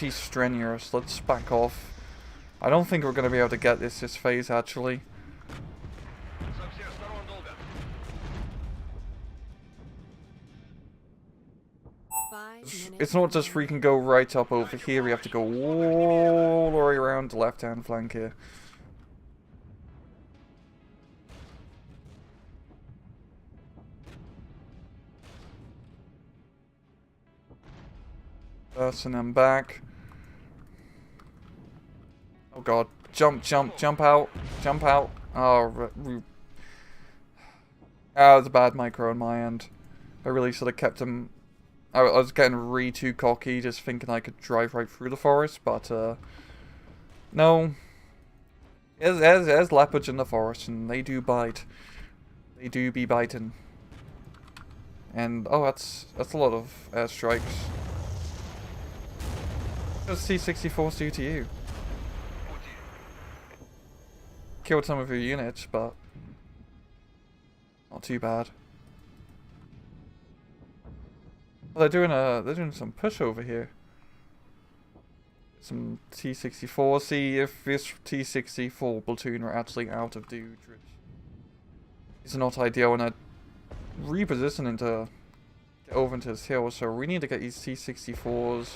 strenuous. Let's back off. I don't think we're going to be able to get this phase, actually. It's not just we can go right up over here, we have to go all the way around the left-hand flank here. And then back. Oh god. Jump out. Jump out. Oh, that was a bad micro on my end. I really should have kept him. I was getting too cocky, just thinking I could drive right through the forest, but no. There's leopards in the forest, and they do bite. They do be biting. And oh, that's a lot of airstrikes. What does C-64s do to you? Killed some of your units, but not too bad. Well, they're doing some push over here. Some T-64. See if this T-64 platoon are actually out of dude. It's not ideal, and they're repositioning to get over into this hill. So we need to get these T-64s.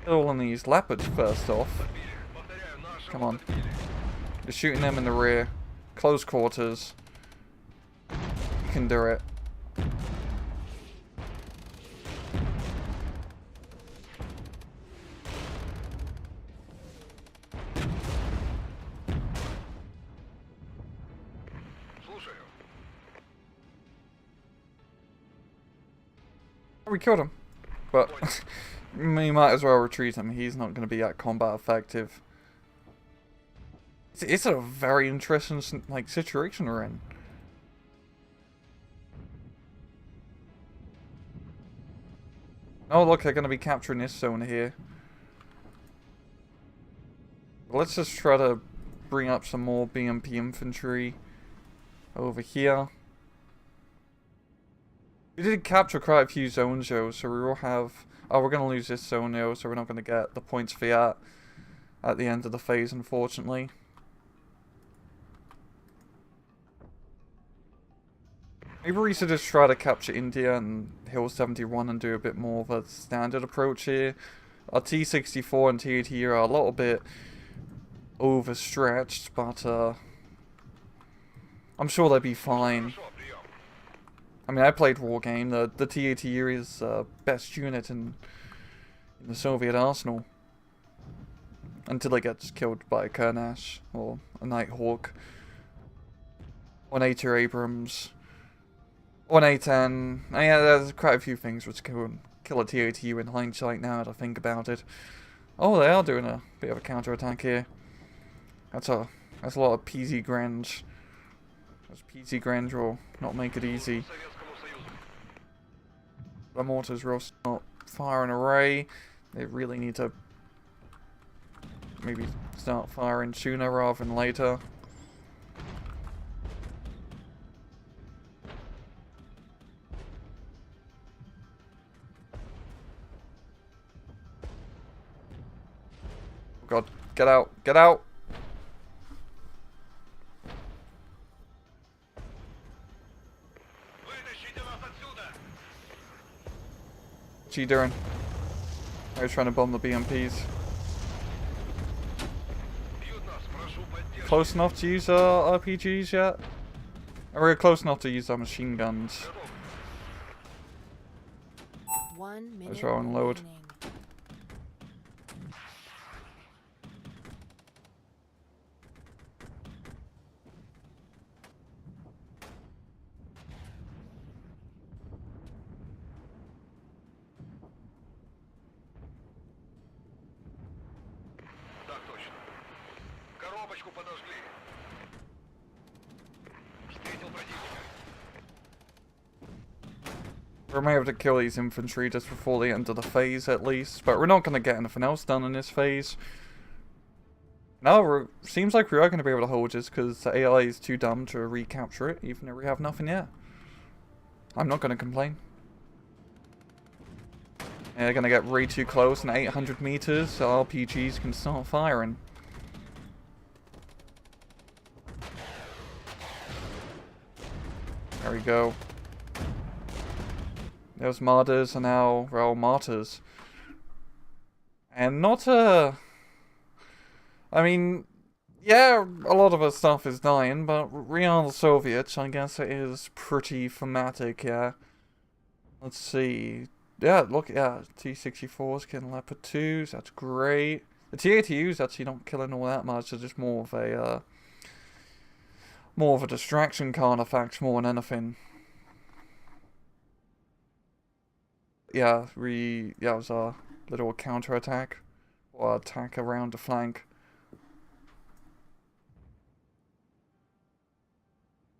All on these leopards first off. Come on. You're shooting them in the rear. Close quarters. You can do it. We killed him. But we might as well retreat him. He's not going to be that combat effective. It's a very interesting like situation we're in. Oh look, they're going to be capturing this zone here. Let's just try to bring up some more BMP infantry over here. We did capture quite a few zones though, so we will have... Oh, we're going to lose this zone though, so we're not going to get the points for that at the end of the phase, unfortunately. Maybe we should just try to capture India and Hill 71 and do a bit more of a standard approach here. Our T-64 and T-80 are a little bit overstretched, but I'm sure they'll be fine. I mean, I played War Game. The T-80 is best unit in the Soviet arsenal. Until it gets killed by a Kurnash or a Nighthawk. Or an A2 Abrams. Or an A10. Yeah, there's quite a few things which can kill a T-80 in hindsight now that I think about it. Oh, they are doing a bit of a counterattack here. That's a lot of PZ Grange. Those PZ Grange will not make it easy. The mortars will start firing array. They really need to maybe start firing sooner rather than later. Oh god, get out, get out! What's he doing? I was trying to bomb the BMPs. Close enough to use our RPGs yet? Or we're close enough to use our machine guns. 1 minute. Let's roll and load. remaining. We may have to kill these infantry just before the end of the phase at least, but we're not going to get anything else done in this phase. No, seems like we are going to be able to hold this because the AI is too dumb to recapture it, even though we have nothing yet. I'm not going to complain. Yeah, they're going to get way too close, and 800 meters, so RPGs can start firing. There we go. Those martyrs are now, well, martyrs. And not I mean, yeah, a lot of our stuff is dying, but we are the Soviets, I guess it is pretty thematic, yeah. Let's see. Yeah, look, yeah, T-64s killing Leopard 2s, that's great. The T-80U's actually not killing all that much, they're just more of a distraction kind of fact more than anything. Yeah, it was a little counter-attack, or attack around the flank.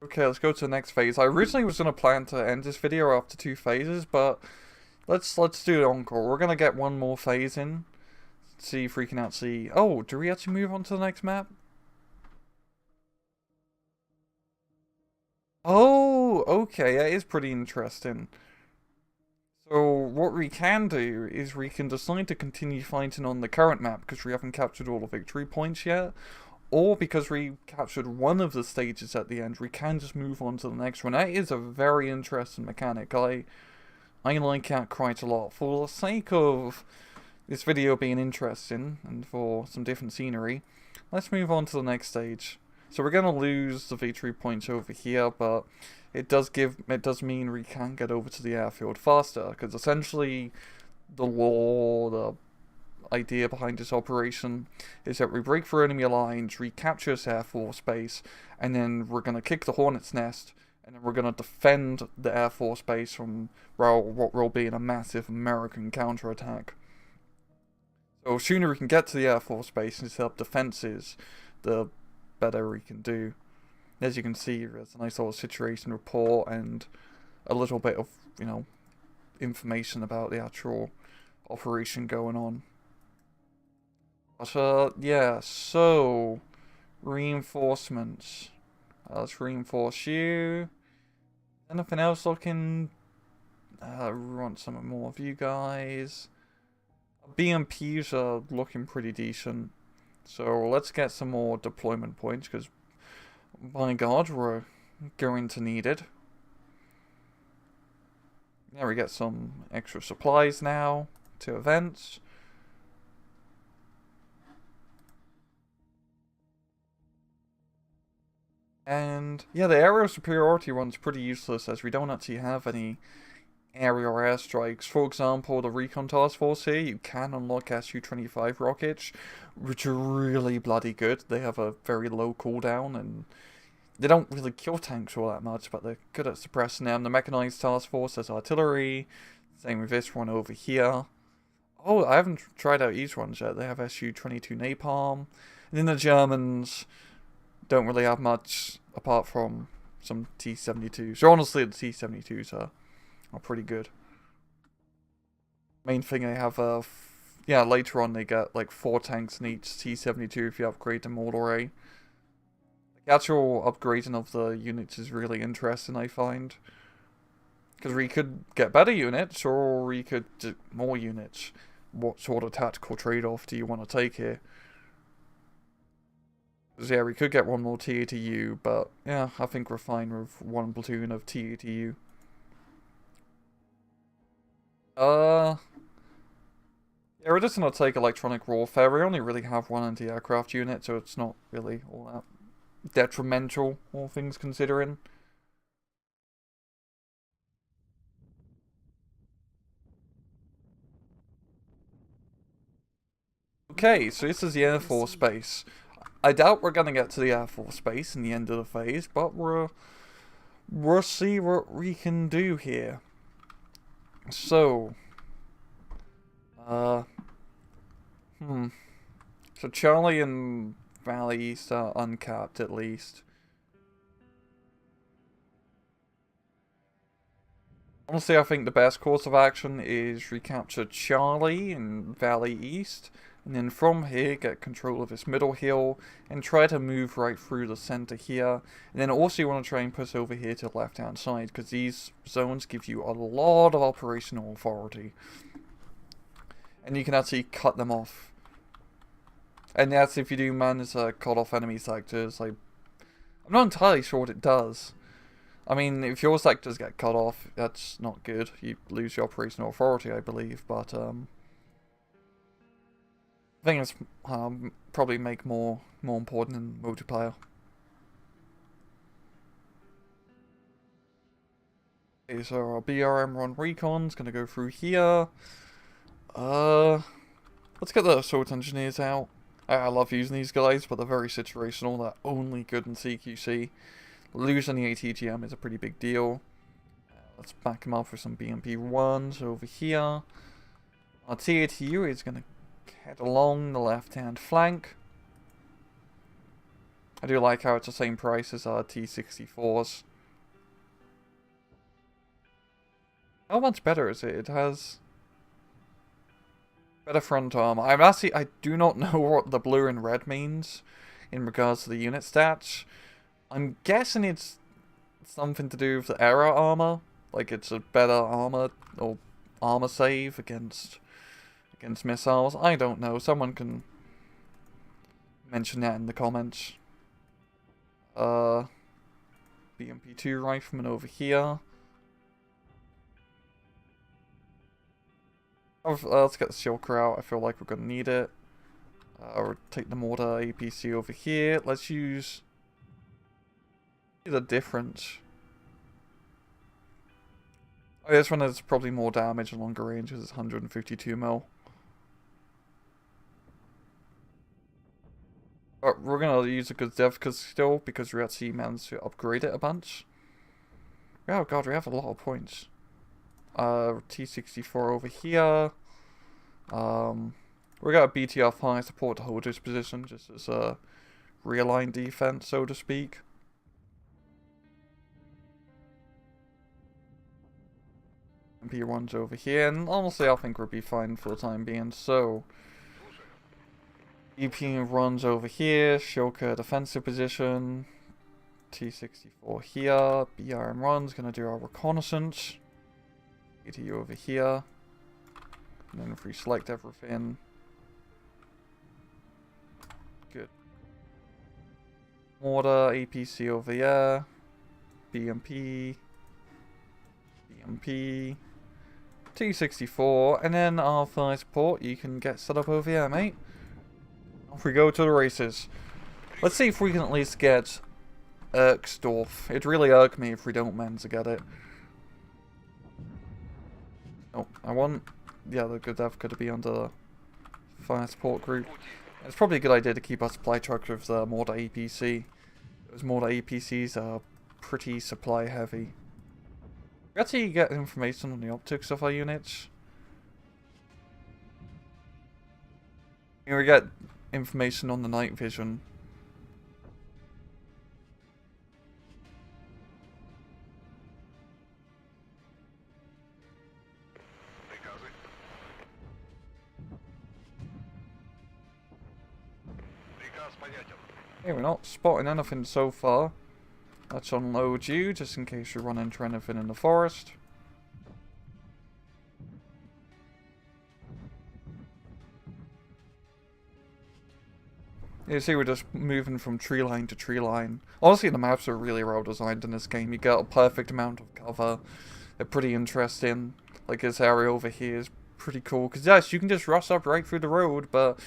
Okay, let's go to the next phase. I originally was going to plan to end this video after 2 phases, but let's do the encore. We're going to get one more phase in, see if we can actually... Oh, do we actually move on to the next map? Oh, okay, that is pretty interesting. So what we can do is we can decide to continue fighting on the current map because we haven't captured all the victory points yet, or because we captured one of the stages at the end, we can just move on to the next one. That is a very interesting mechanic. I like that quite a lot. For the sake of this video being interesting and for some different scenery, let's move on to the next stage. So we're going to lose the victory points over here, but it does mean we can get over to the airfield faster, because essentially the law, the idea behind this operation is that we break through enemy lines, recapture this air force base, and then we're going to kick the hornet's nest And then we're going to defend the Air Force base from what will be a massive American counterattack. So the sooner we can get to the Air Force base and set up defenses, the better we can do. As you can see, there's a nice little situation report and a little bit of, information about the actual operation going on. But, yeah, so, reinforcements. Let's reinforce you. Anything else looking? Want some more of you guys. BMPs are looking pretty decent. So let's get some more deployment points, because, by God, we're going to need it. Yeah, we get some extra supplies now to events. And yeah, the aerial superiority one's pretty useless, as we don't actually have any aerial airstrikes. For example, the recon task force here, you can unlock Su-25 rockets, which are really bloody good. They have a very low cooldown, and they don't really kill tanks all that much, but they're good at suppressing them. The mechanized task force has artillery. Same with this one over here. Oh, I haven't tried out these ones yet. They have Su-22 napalm. And then the Germans don't really have much apart from some T-72s. So honestly, the T-72s are pretty good. Main thing they have, yeah, later on they get like 4 tanks in each T-72 if you upgrade them all the way. The actual upgrading of the units is really interesting, I find. Because we could get better units, or we could do more units. What sort of tactical trade-off do you want to take here? Because yeah, we could get one more T-ATU, but yeah, I think we're fine with 1 platoon of T-ATU. Yeah, we're just gonna take electronic warfare. We only really have 1 anti-aircraft unit, so it's not really all that detrimental, all things considering. Okay, so this is the Air Force base. I doubt we're gonna get to the Air Force base in the end of the phase, but we'll see what we can do here. So, so Charlie and Valley East are uncapped at least. Honestly, I think the best course of action is recapture Charlie and Valley East, and then from here get control of this middle hill, and try to move right through the center here. And then also you want to try and push over here to the left hand side, because these zones give you a lot of operational authority. And you can actually cut them off. And that's if you do manage to cut off enemy sectors. Like, I'm not entirely sure what it does. I mean, if your sectors get cut off, that's not good. You lose your operational authority, I believe, but, I think it's probably make more important in multiplayer. Okay, so our BRM run recon's gonna go through here. Let's get the assault engineers out. I love using these guys, but they're very situational. They're only good in CQC. Losing the ATGM is a pretty big deal. Let's back him up with some BMP-1s over here. Our T-ATU is going to head along the left-hand flank. I do like how it's the same price as our T-64s. How much better is it? It has better front armor. I do not know what the blue and red means in regards to the unit stats. I'm guessing it's something to do with the error armor. Like it's a better armor or armor save against missiles. I don't know. Someone can mention that in the comments. BMP-2 rifleman over here. Let's get the Shulker out. I feel like we're gonna need it. We'll take the mortar APC over here. Let's use the difference. Oh, this one has probably more damage and longer range because it's 152 mil. But we're gonna use a good dev still because we actually managed to upgrade it a bunch. Oh god, we have a lot of points. T-64 over here. We got a BTR high support to hold this position, just as a realigned defense, so to speak. MP runs over here, and honestly I think we'll be fine for the time being, so EP runs over here, Shoka defensive position, T-64 here, BRM runs, gonna do our reconnaissance, ATU over here, and then if we select everything, good. Mortar, APC over here, BMP, BMP, T-64, and then our fire support you can get set up over here, mate. Off we go to the races. Let's see if we can at least get Erksdorf. It'd really irk me if we don't manage to get it. Oh, I want the other good dev could be under the fire support group. It's probably a good idea to keep our supply trucks with the mortar APC. Those mortar APCs are pretty supply heavy. We actually get information on the optics of our units. We get information on the night vision. Okay, we're not spotting anything so far. Let's unload you, just in case you run into anything in the forest. You see we're just moving from tree line to tree line. Honestly, the maps are really well designed in this game. You get a perfect amount of cover. They're pretty interesting. Like this area over here is pretty cool. Because yes, you can just rush up right through the road, but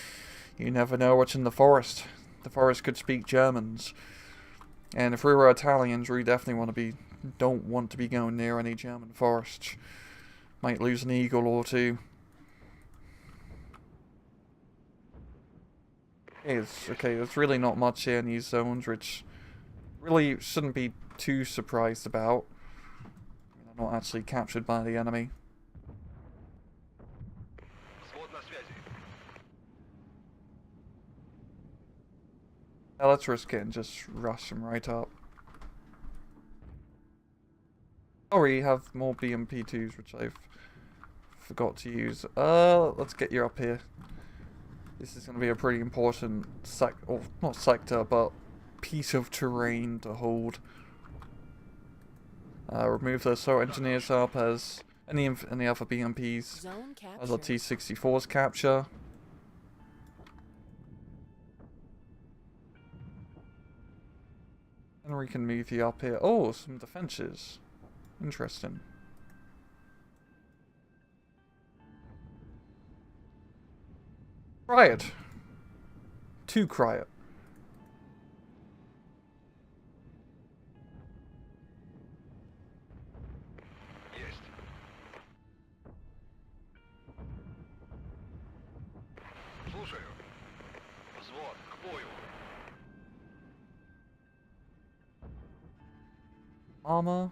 you never know what's in the forest. The forest could speak Germans. And if we were Italians, we definitely don't want to be going near any German forests. Might lose an eagle or two. Okay, there's really not much here in these zones, which really shouldn't be too surprised about. They're not actually captured by the enemy. Now let's risk it and just rush them right up. Oh, we have more BMP2s, which I've forgot to use. Let's get you up here. This is going to be a pretty important not sector, but piece of terrain to hold. Remove the assault engineers up as any other BMPs as our T-64s capture. And we can move you up here. Oh, some defenses. Interesting. Cry it. To cry it. Armor,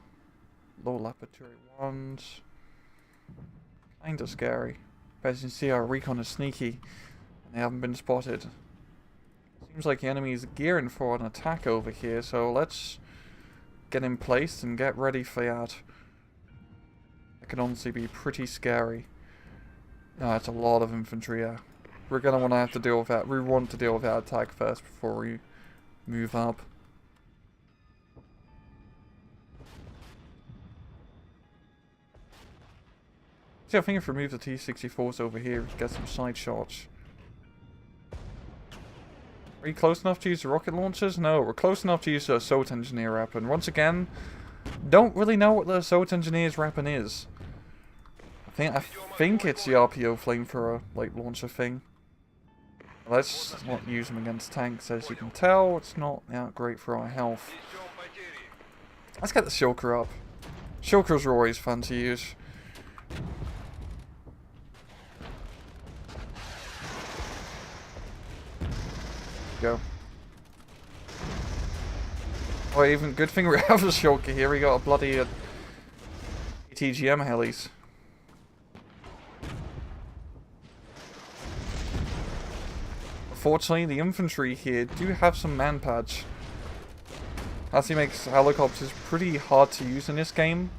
low laboratory ones. Kinda scary. But as you can see, our recon is sneaky. They haven't been spotted. Seems like the enemy is gearing for an attack over here, so let's get in place and get ready for that. That can honestly be pretty scary. No, that's a lot of infantry here. We're gonna want to have to deal with that. We want to deal with that attack first before we move up. See, I think if we move the T-64s over here, we can get some side shots. Are you close enough to use the rocket launchers? No, we're close enough to use the assault engineer weapon. Once again, don't really know what the assault engineer's weapon is. I think it's the RPO flamethrower, like, launcher thing. Let's not use them against tanks, as you can tell. It's not that great for our health. Let's get the shulker up. Shulkers are always fun to use. Go. Oh, even good thing we have a shulker here. We got a bloody ATGM helis. Fortunately, the infantry here do have some man pads. Actually makes helicopters pretty hard to use in this game.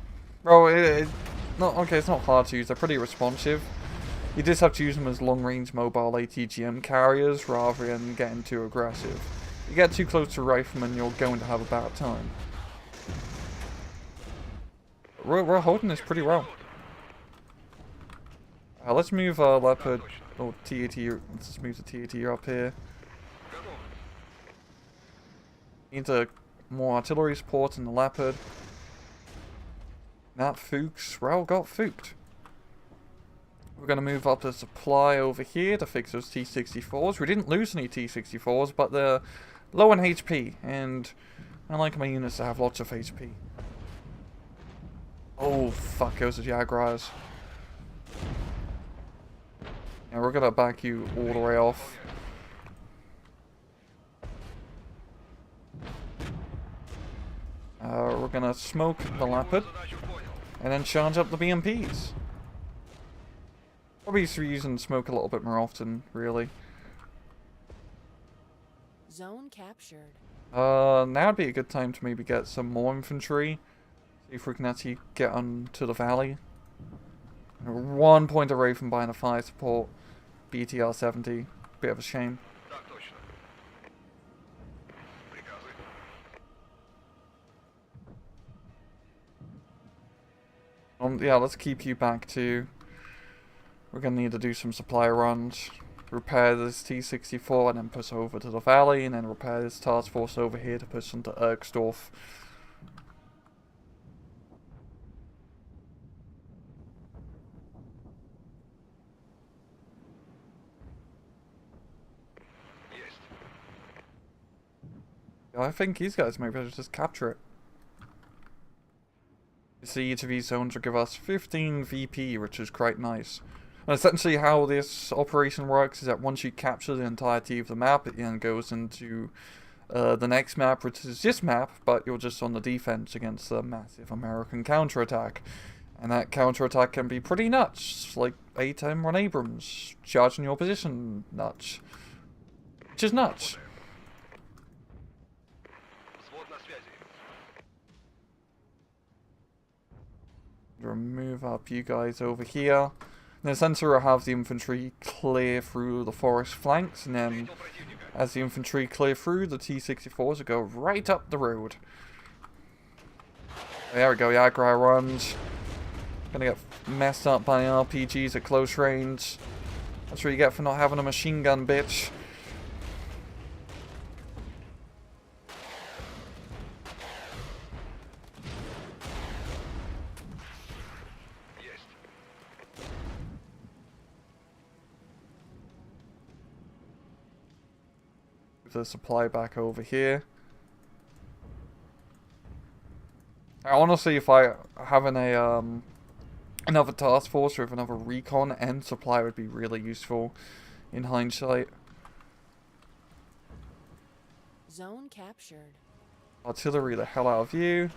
Well, it's not hard to use, they're pretty responsive. You just have to use them as long-range mobile ATGM carriers rather than getting too aggressive. You get too close to riflemen, you're going to have a bad time. We're holding this pretty well. Let's move Leopard, or TAT, let's just move the TAT up here. Need more artillery support in the Leopard. That Fuchs, well, got Fuchsed. We're going to move up the supply over here to fix those T-64s. We didn't lose any T-64s, but they're low on HP, and I like my units to have lots of HP. Oh, fuck, those are Jaguars. Yeah, we're going to back you all the way off. We're going to smoke the Leopard, and then charge up the BMPs. Probably should be using smoke a little bit more often, really. Zone captured. Now would be a good time to maybe get some more infantry. See if we can actually get onto the valley. We're 1 point away from buying a fire support BTR-70. Bit of a shame. Yeah, let's keep you back too. We're going to need to do some supply runs, repair this T-64 and then push over to the valley, and then repair this task force over here to push into Erksdorf. I think these guys might be able to just capture it. You see, each of these zones will give us 15 VP, which is quite nice. And essentially how this operation works is that once you capture the entirety of the map, it then goes into the next map, which is this map, but you're just on the defense against a massive American counterattack. And that counterattack can be pretty nuts, like A-10 Abrams charging your position nuts. Which is nuts. Move up you guys over here. In the center we'll have the infantry clear through the forest flanks, and then as the infantry clear through, the T-64s will go right up the road. There we go, Jaguar runs. Gonna get messed up by RPGs at close range. That's what you get for not having a machine gun, bitch. The supply back over here. Honestly, if I having a another task force with another recon and supply would be really useful in hindsight. Zone captured. Artillery the hell out of you.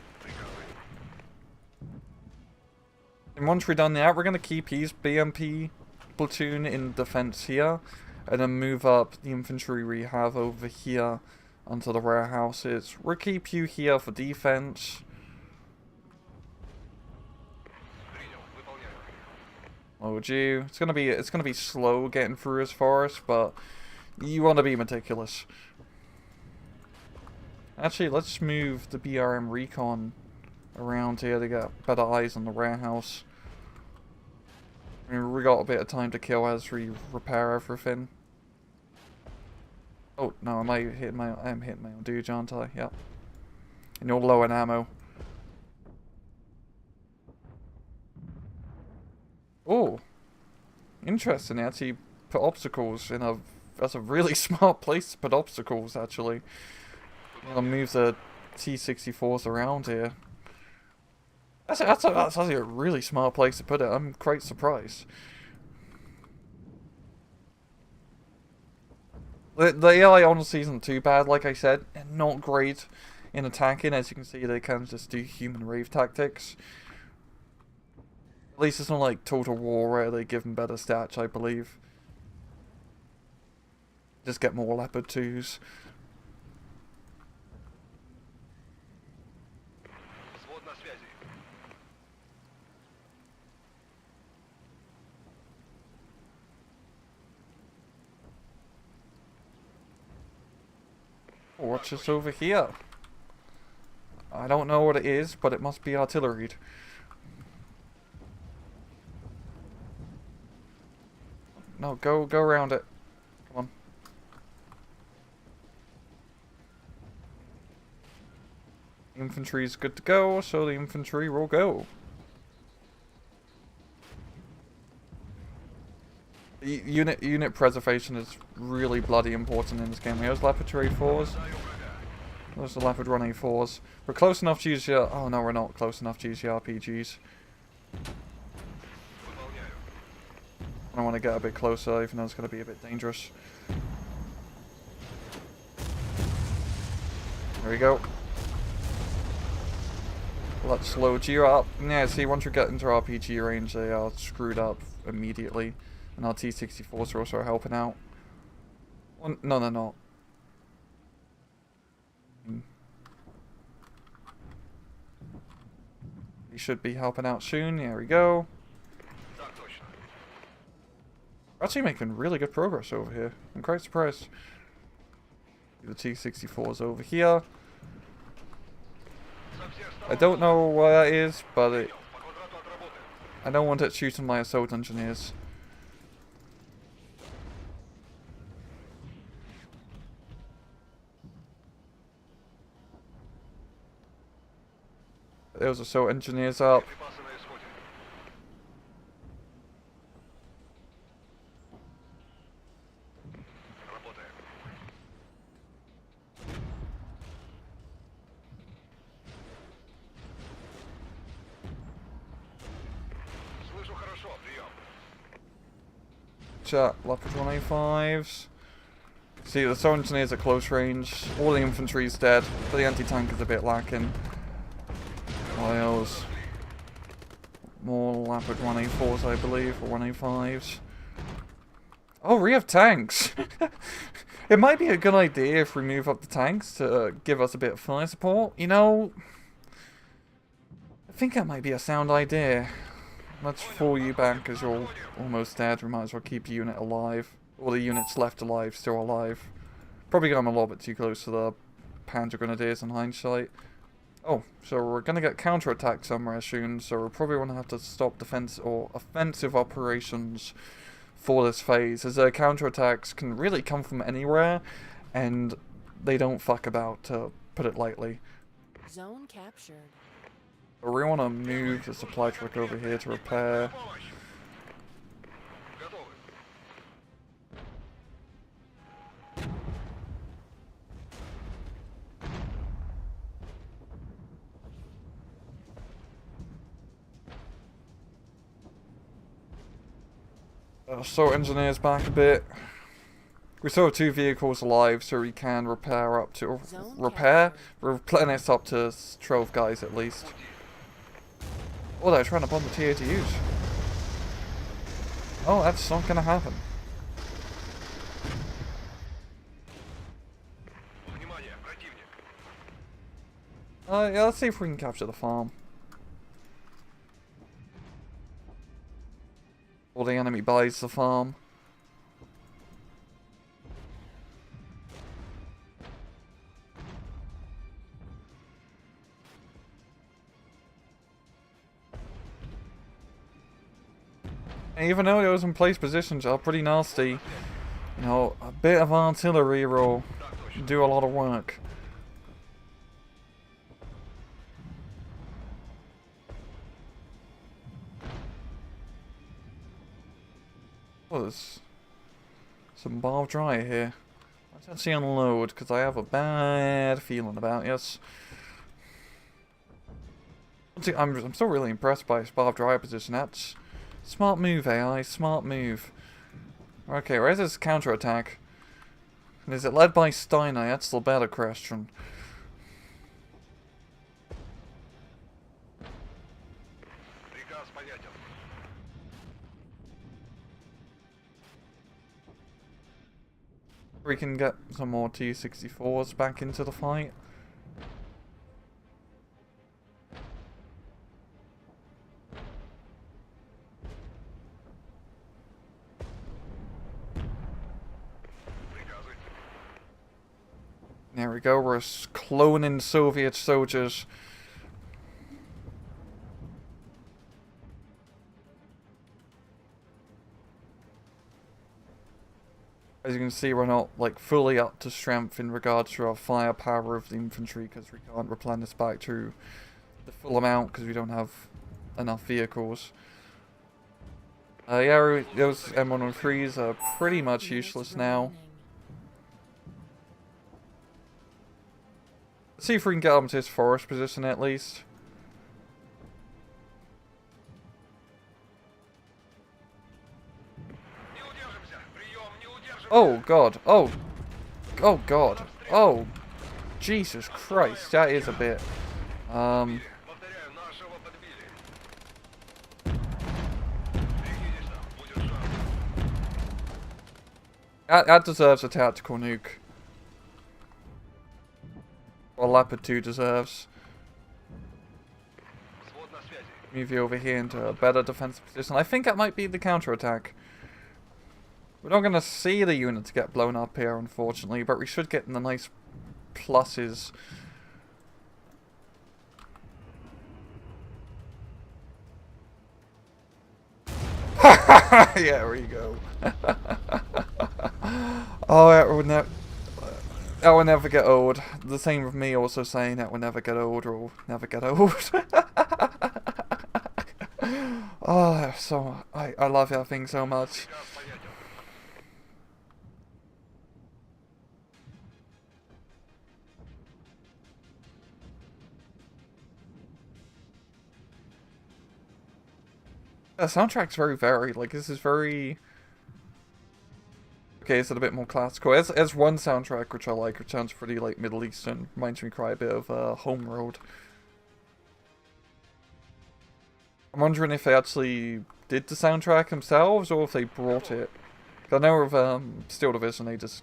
And once we're done that, we're gonna keep his BMP platoon in defense here. And then move up the infantry we have over here onto the warehouses. We'll keep you here for defense. Load you. It's gonna be slow getting through this forest, but you want to be meticulous. Actually, let's move the BRM recon around here to get better eyes on the warehouse. I mean, we got a bit of time to kill as we repair everything. Oh, no, I am hitting my own dude, aren't I? Yep. And you're low on ammo. Oh. Interesting, they actually put obstacles in a... That's a really smart place to put obstacles, actually. I'll move the T-64s around here. That's actually a really smart place to put it. I'm quite surprised. The AI honestly isn't too bad, like I said. Not great in attacking. As you can see, they can just do human rave tactics. At least it's not like Total War where they give them better stats, I believe. Just get more Leopard 2s. What's this over here? I don't know what it is, but it must be artillery. No, go around it. Come on. Infantry's good to go, so the infantry will go. Unit preservation is really bloody important in this game. Here's Leopard 2A4s. Those are Leopard 1A4s. We're close enough to use your... Oh no, we're not close enough to use your RPGs. I want to get a bit closer, even though it's going to be a bit dangerous. There we go. Let's load you up. Yeah, see, once you get into RPG range, they are screwed up immediately. And our T-64s are also helping out. Well, no, they're not. He should be helping out soon. There we go. We're actually making really good progress over here. I'm quite surprised. The T-64's over here. I don't know why that is, but I don't want it shooting my assault engineers. Those assault engineers up. Chat, Leopard 1A5s. See, the assault engineers at close range. All the infantry's dead, but the anti-tank is a bit lacking. Miles. More Leopard 1A4s, I believe, or 1A5s. Oh, we have tanks! It might be a good idea if we move up the tanks to give us a bit of fire support. You know, I think that might be a sound idea. Let's fall you back because you're almost dead. We might as well keep the unit alive. Or the units left alive, still alive. Probably got them a little bit too close to the Panzer Grenadiers in hindsight. Oh, so we're going to get counterattacked somewhere soon, so we're probably going to have to stop defense or offensive operations for this phase, as their counterattacks can really come from anywhere, and they don't fuck about, to put it lightly. Zone captured. But we want to move the supply truck over here to repair. So engineers back a bit. We still have 2 vehicles alive, so we can repair up to replenish up to 12 guys at least. Oh, they're trying to bomb the TATUs. Oh, that's not gonna happen. Yeah, let's see if we can capture the farm. Or the enemy buys the farm. And even though those in place positions are pretty nasty, you know, a bit of artillery will do a lot of work. Oh, there's some barbed wire here. Let's actually unload, because I have a bad feeling about this. I'm still really impressed by his barbed wire position. That's smart move, AI. Smart move. Okay, where's his counterattack? And is it led by Steiner? That's the better question. We can get some more T-64s back into the fight. There we go, we're cloning Soviet soldiers. As you can see, we're not like fully up to strength in regards to our firepower of the infantry because we can't replenish back to the full amount because we don't have enough vehicles. Yeah, those M103s are pretty much useless now. Let's see if we can get them to this forest position at least. Oh god, oh god, oh Jesus Christ, that is a bit that deserves a tactical nuke. Or Leopard 2 deserves. Move you over here into a better defensive position. I think that might be the counterattack. We're not going to see the units get blown up here, unfortunately, but we should get the nice pluses. Yeah, there we go. Oh, that will never get old. The same with me also saying that will never get old or never get old. Oh, so I love that thing so much. The soundtrack's very varied. Like, this is very... Okay, it's a bit more classical. As one soundtrack which I like, which sounds pretty like Middle Eastern, reminds me quite a bit of Homeworld. I'm wondering if they actually did the soundtrack themselves or if they brought it. I know with Steel Division they just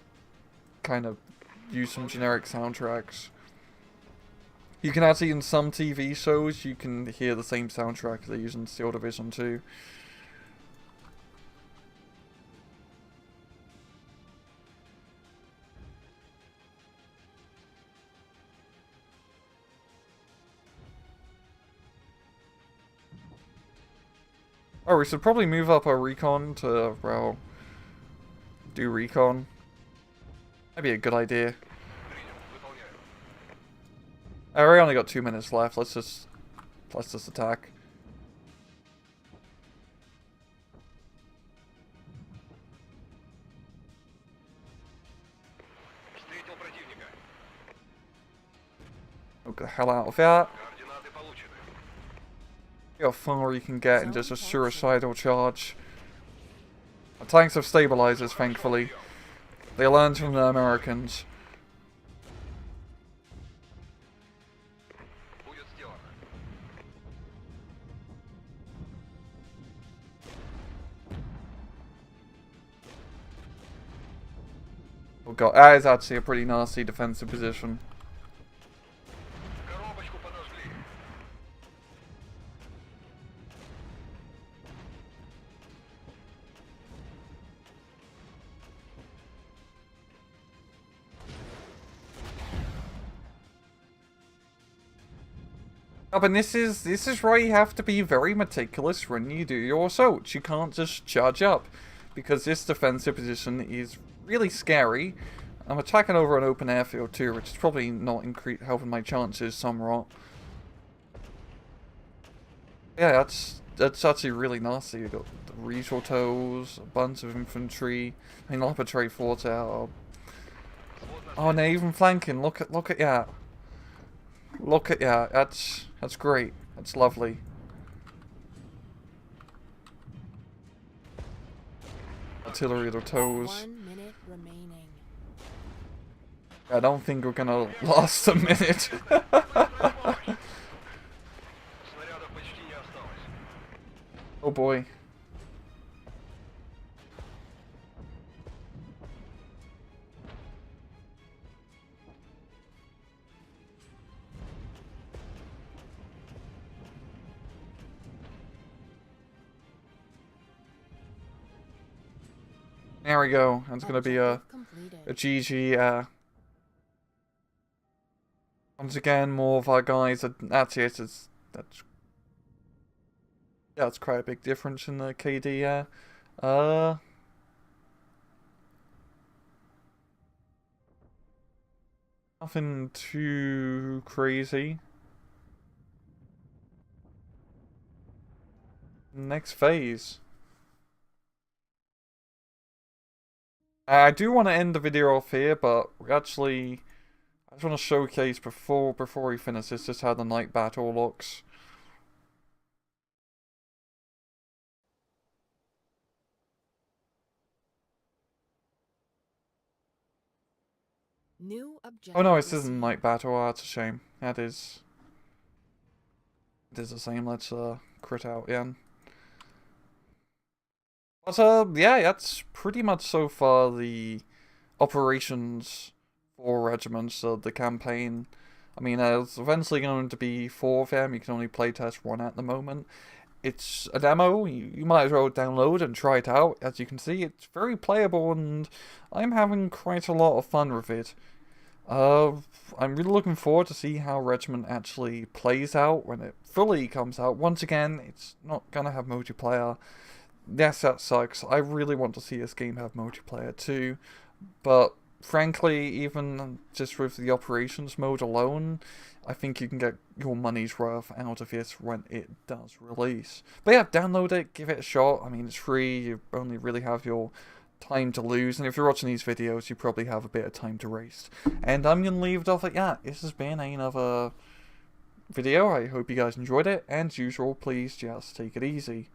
kind of use some generic soundtracks. You can actually, in some TV shows, you can hear the same soundtrack they use in Steel Division too. Oh, we should probably move up our recon to, well, do recon. That'd be a good idea. We only got 2 minutes left. Let's just attack. Oh, get the hell out of that. See how far you can get in just a suicidal charge. Our tanks have stabilizers, thankfully. They learned from the Americans. Oh god, that is actually a pretty nasty defensive position. Oh, but this is why you have to be very meticulous when you do your assaults. You can't just charge up, because this defensive position is really scary. I'm attacking over an open airfield too, which is probably not helping my chances somewhat. Yeah, that's actually really nasty. You got the risottos, a bunch of infantry. I mean, Leopard 40 out. Oh, and they're even flanking. Look at that. Look at that. That's great. That's lovely. Artillery to toes. 1 minute remaining. I don't think we're gonna last a minute. Oh boy. There we go. It's gonna be a Completed. GG. Once again, more of our guys. That's it. That's yeah. It's quite a big difference in the KD. Nothing too crazy. Next phase. I do want to end the video off here, but we actually, I just want to showcase before we finish this just how the night battle looks. New objective. Oh no, this isn't received. night battle. Oh, that's a shame. It is the same. Let's crit out again. But yeah, that's pretty much so far the operations for Regiments, the campaign. I mean, there's eventually going to be 4 of them. You can only playtest 1 at the moment. It's a demo. You might as well download and try it out. As you can see, it's very playable, and I'm having quite a lot of fun with it. I'm really looking forward to see how Regiment actually plays out when it fully comes out. Once again, it's not gonna have multiplayer. Yes, that sucks. I really want to see this game have multiplayer too, but frankly, even just with the operations mode alone, I think you can get your money's worth out of this when it does release. But yeah, download it, give it a shot. I mean, it's free. You only really have your time to lose, and if you're watching these videos, you probably have a bit of time to waste. And I'm gonna leave it off at that. This has been another video. I hope you guys enjoyed it, and as usual, please just take it easy.